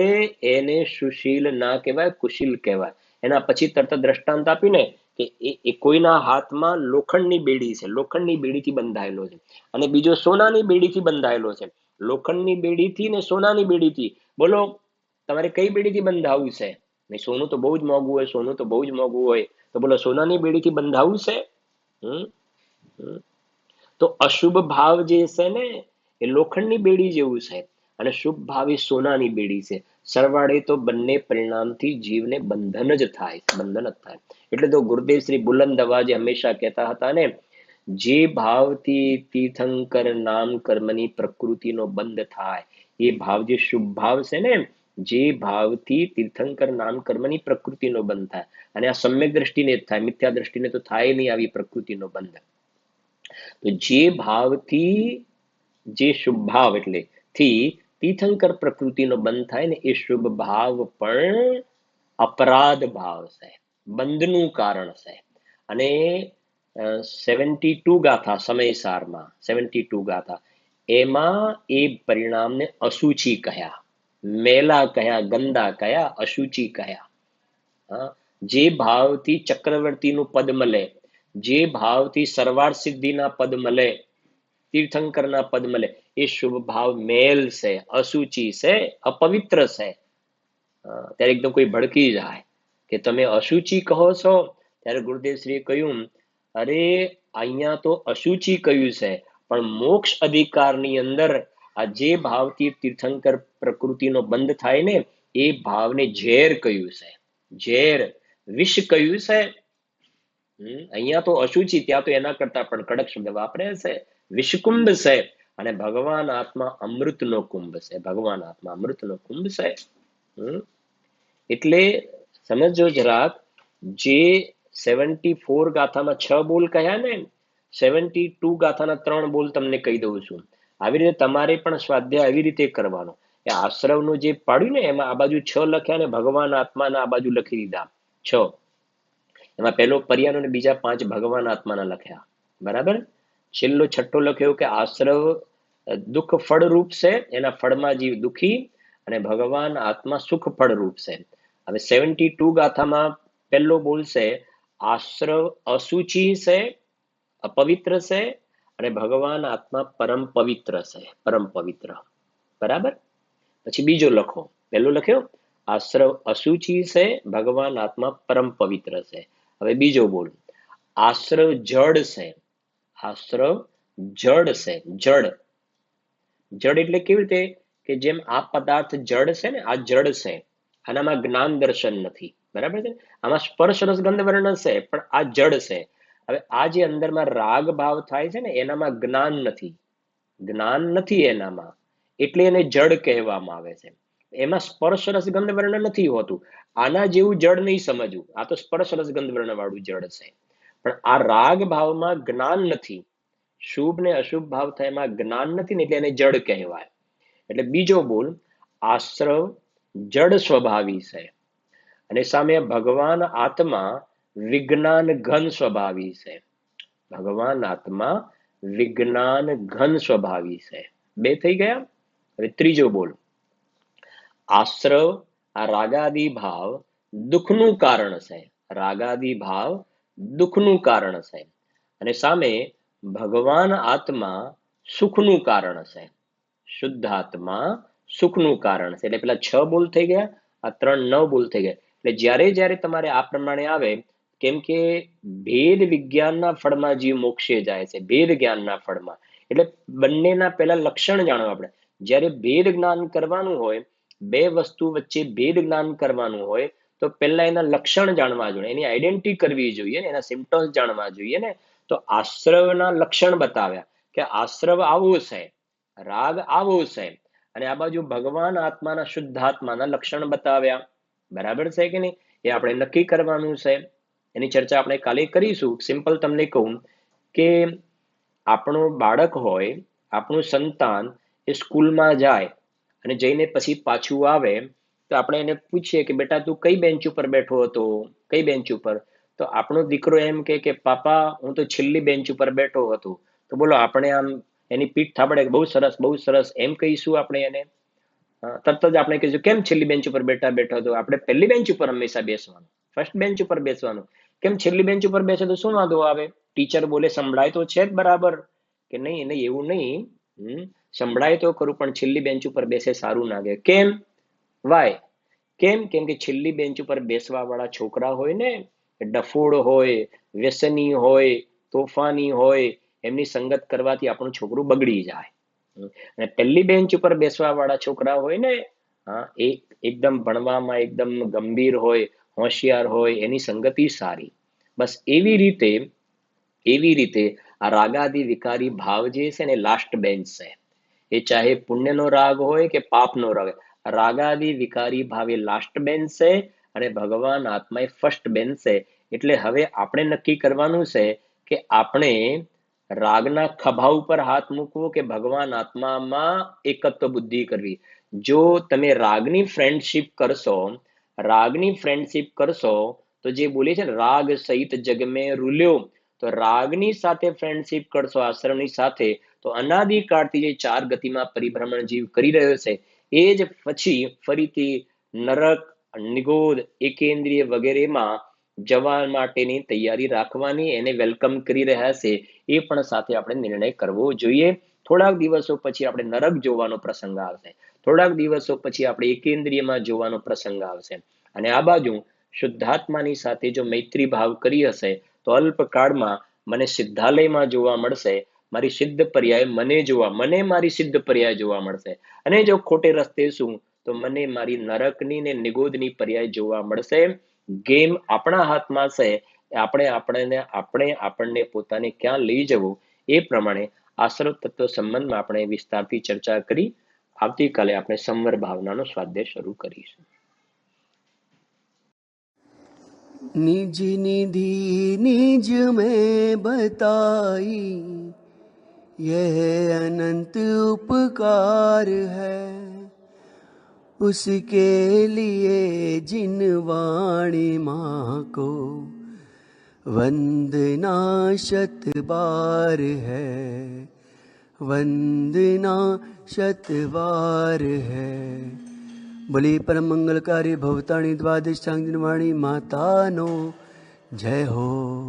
એને સુશીલ ના કહેવાય, કુશીલ કહેવાય. એના પછી તરત દ્રષ્ટાંત આપ્યું ને કે એ કોઈના હાથમાં લોખંડની બેડી છે, લોખંડની બેડીથી બંધાયેલો છે, અને બીજો સોનાની બેડીથી બંધાયેલો છે. લોખંડની બેડીથી ને સોનાની બેડીથી, બોલો તમારે કઈ બેડીથી બંધાવું છે? નહીં, સોનું તો બહુ જ મોંઘું હોય, સોનું તો બહુ જ મોંઘું હોય, તો બોલો સોનાની બેડીથી બંધાવું છે? તો અશુભ ભાવ જે છે ને એ લોખંડની બેડી જેવું છે, અને શુભ ભાવ એ સોનાની બેડી છે. સરવાળે તો બંને પરિણામથી જીવને બંધન જ થાય, બંધન જ થાય. એટલે તો ગુરુદેવ શ્રી બુલંદ અવાજે હંમેશા કહેતા હતા ને, જે ભાવથી તીર્થંકર નામ કર્મની પ્રકૃતિનો બંધ થાય, એ ભાવ જે શુભ ભાવ છે ને, જે ભાવથી તીર્થંકર નામ કર્મની પ્રકૃતિનો બંધ થાય, અને આ સમ્યક દ્રષ્ટિને જ થાય, મિથ્યા દ્રષ્ટિને તો થાય નહીં આવી પ્રકૃતિનો બંધ. તો જે ભાવથી, જે શુભ ભાવ એટલે થી તીર્થંકર પ્રકૃતિનો બંધ થાય ને, એ શુભ ભાવ પણ અપરાધ ભાવ છે, બંધનું કારણ છે. અને 72 ગાથા સમયસારમાં, 72 ગાથા, એમાં એ પરિણામને અશુચિ કહ્યા, મેલા કહ્યા, ગંદા કહ્યા, અશુચિ કહ્યા. જે ભાવથી ચક્રવર્તીનું પદ મળે, જે ભાવથી સરવાર સિદ્ધિના પદ મળે, તીર્થંકરના પદ મળે, એ શુભ ભાવ મેલ છે, અશુચિ છે, અપવિત્ર છે. ત્યારે એકદમ કોઈ ભડકી જાય કે તમે અશુચિ કહો છો, ત્યારે ગુરુદેવશ્રીએ કહ્યું, અરે અહીંયા તો અશુચિ કહ્યું છે, પણ મોક્ષ અધિકારની અંદર આ જે ભાવથી તીર્થંકર પ્રકૃતિનો બંધ થાય ને, એ ભાવને ઝેર કહ્યું છે, ઝેર, વિષ કહ્યું છે. અહીંયા તો અશુચિ, ત્યાં તો એના કરતા પણ કડક શબ્દ વાપરે છે, વિષકુંભ છે. અને ભગવાન આત્મા અમૃતનો કુંભ છે, ભગવાન આત્મા અમૃતનો કુંભ છે. એટલે સમજો જરાક, જે 74 ગાથામાં 6 બોલ કહ્યા ને, 72 ગાથાના 3 બોલ તમને કહી દઉં છું. આવી રીતે તમારે પણ સ્વાધ્યાય આવી રીતે કરવાનો. એ આશ્રવનું જે પાડ્યું ને, એમાં આ બાજુ 6 લખ્યા ને ભગવાન આત્માના આ બાજુ લખી દીધા 6. એમાં પહેલો પર્યાનો અને બીજા 5 ભગવાન આત્માના લખ્યા, બરાબર. છેલ્લો છઠ્ઠો લખ્યો કે આશ્રવ દુઃખ ફળરૂપ છે, એના ફળમાં જીવ દુઃખી, અને ભગવાન આત્મા સુખ ફળરૂપ છે. હવે 72 ગાથામાં પહેલો બોલશે આશ્રવ અસુચિ છે, અપવિત્ર છે, અને ભગવાન આત્મા પરમ પવિત્ર છે, પરમ પવિત્ર, બરાબર. પછી બીજો લખો, પહેલો લખ્યો આશ્રવ અસુચિ છે, ભગવાન આત્મા પરમ પવિત્ર છે. હવે બીજો બોલ આશ્રવ જડ છે, આશ્રવ જડ છે, જડ. જડ એટલે કેવી રીતે કે જેમ આ પદાર્થ જડ છે ને, આ જડ છે, આનામાં જ્ઞાન દર્શન નથી, બરાબર છે. આમાં સ્પર્શ રસ ગંધ વર્ણ છે, પણ આ જડ છે. હવે આ જે અંદરમાં રાગ ભાવ થાય છે ને, એનામાં જ્ઞાન નથી, જ્ઞાન નથી એનામાં, એટલે એને જડ કહેવામાં આવે છે. એમાં સ્પર્શ રસ ગંધ વર્ણ નથી હોતું, આના જેવું જડ નહીં સમજવું, આ તો સ્પર્શ રસ ગંધ વર્ણ વાળું જડ છે. પણ આ રાગ ભાવમાં જ્ઞાન નથી, શુભ ને અશુભ ભાવ થાય એમાં જ્ઞાન નથી ને, એટલે એને જડ કહેવાય. એટલે બીજો બોલ આશ્રવ જડ સ્વભાવી છે, અને સામે ભગવાન આત્મા વિજ્ઞાન ઘન સ્વભાવી છે. ભગવાન આત્મા વિજ્ઞાન ઘન સ્વભાવી છે. બે થઈ ગયા. હવે ત્રીજો બોલ આશ્રવ આ રાગાદિ ભાવ દુઃખનું કારણ છે, રાગાદિ ભાવ દુઃખનું કારણ છે, અને સામે ભગવાન આત્મા સુખનું કારણ છે, શુદ્ધ આત્મા સુખનું કારણ છે. એટલે પેલા 6 બોલ થઈ ગયા, આ 3 9 બોલ થઈ ગયા. એટલે જ્યારે જ્યારે તમારે આ પ્રમાણે આવે, કેમ કે ભેદ વિજ્ઞાનના ફળમાં જીવ મોક્ષે જાય છે, ભેદ જ્ઞાનના ફળમાં. એટલે બંનેના પહેલા લક્ષણ જાણવા આપણે. જ્યારે ભેદ જ્ઞાન કરવાનું હોય, બે વસ્તુ વચ્ચે ભેદ જ્ઞાન કરવાનું હોય, તો પહેલા એના લક્ષણ જાણવા જોઈએ, એની આઈડેન્ટિટી કરવી જોઈએ, એના સિમ્પટમ્સ જાણવા જોઈએ ને. તો આશ્રવના લક્ષણ બતાવ્યા કે આશ્રવ આવો છે, રાગ આવો છે, અને આ બાજુ ભગવાન આત્માના શુદ્ધાત્માના લક્ષણ બતાવ્યા, બરાબર છે કે નહીં? એ આપણે નક્કી કરવાનું છે. એની ચર્ચા આપણે કાલે કરીશું. સિમ્પલ તમને કહું કે આપણું બાળક હોય, આપણું સંતાન એ સ્કૂલમાં જાય અને જઈને પછી પાછું આવે, તો આપણે એને પૂછીએ કે બેટા તું કઈ બેન્ચ ઉપર બેઠો હતો, કઈ બેન્ચ ઉપર? તો આપણો દીકરો એમ કે પાપા હું તો છેલ્લી બેન્ચ ઉપર બેઠો હતો. તો બોલો આપણે આમ એની પીઠ થાબડે બહુ સરસ બહુ સરસ એમ કહીશું આપણે એને? તરત જ આપણે કહીશું કેમ છેલ્લી બેન્ચ ઉપર બેઠો હતો? આપણે પહેલી બેન્ચ ઉપર હંમેશા બેસવાનું, ફર્સ્ટ બેન્ચ ઉપર બેસવાનું. કેમ છેલ્લી બેન્ચ ઉપર બેસે તો શું વાંધો આવે? ટીચર બોલે સંભળાય તો છે જ બરાબર કે નહીં? એને એવું નહીં, સંભળાય તો ખરું, પણ છેલ્લી બેન્ચ ઉપર બેસે સારું લાગે. કેમ? વાય? કેમ કે છેલ્લી બેન્ચ ઉપર બેસવા વાળા છોકરા હોય ને, ડફોડ હોય, વ્યસની હોય, તોફાની હોય, એમની સંગત કરવાથી આપણું છોકરું બગડી જાય. અને પહેલી બેન્ચ ઉપર બેસવા વાળા છોકરા હોય ને, એકદમ ભણવામાં એકદમ ગંભીર હોય, હોશિયાર હોય, એની સંગતિ સારી. બસ એવી રીતે આ રાગાદિ વિકારી ભાવ જે છે ને લાસ્ટ બેન્ચ છે. એ ચાહે પુણ્યનો રાગ હોય કે પાપનો રાગ, રાગાદિ વિકારી ભાવ એ લાસ્ટ બેન્ચ છે, અને ભગવાન આત્મા એ ફર્સ્ટ બેન્ચ છે. એટલે હવે આપણે નક્કી કરવાનું છે કે આપણે રાગના ખભા ઉપર હાથ મૂકવો કે ભગવાન આત્મામાં એકત્વ બુદ્ધિ કરવી. જો તમે રાગની ફ્રેન્ડશિપ કરશો, તો જે બોલે છે ને રાગ સહિત જગ મેં રૂલ્યો, તો રાગની સાથે ફ્રેન્ડશિપ કરશો, આશ્રમની સાથે, તો અનાદિકાળથી જે 4 ગતિમાં પરિભ્રમણ જીવ કરી રહ્યો છે, એ જ પછી ફરીથી નરક, નિગોધ, એકેન્દ્રિય વગેરેમાં જવા માટેની તૈયારી રાખવાની, એને વેલકમ કરી રહ્યા છે, એ પણ સાથે આપણે નિર્ણય કરવો જોઈએ. થોડાક દિવસો પછી આપણે નરક જોવાનો પ્રસંગ આવશે, થોડાક દિવસો પછી આપણે એકેન્દ્રિયમાં જોવાનો પ્રસંગ આવશે. અને આ બાજુ શુદ્ધાત્માની સાથે જો મૈત્રી ભાવ કરી હશે, તો અલ્પકાળમાં મને સિદ્ધાલયમાં જોવા મળશે, મારી સિદ્ધ પર્યાય મને મારી સિદ્ધ પર્યાય જોવા મળશે. અને જો ખોટે રસ્તે શું, તો મને મારી નરકની ને નિગોદની પર્યાય જોવા મળશે. ગેમ આપણા હાથમાં છે, આપણને પોતાને ક્યાં લઈ જવું એ પ્રમાણે આશ્રવ તત્વ સંબંધમાં આપણે વિસ્તારથી ચર્ચા કરી. આવતીકાલે આપણે સંવર ભાવનાનો સ્વાધ્યાય શરૂ કરીશું. निज निधि निज में बताई, यह अनंत उपकार है, उसके लिए जिन वाणी माँ को वंदना शत बार है, वंदना शत बार है। बोली परम मंगलकारी भवताणी द्वादशांग वाणी माता नो जय हो।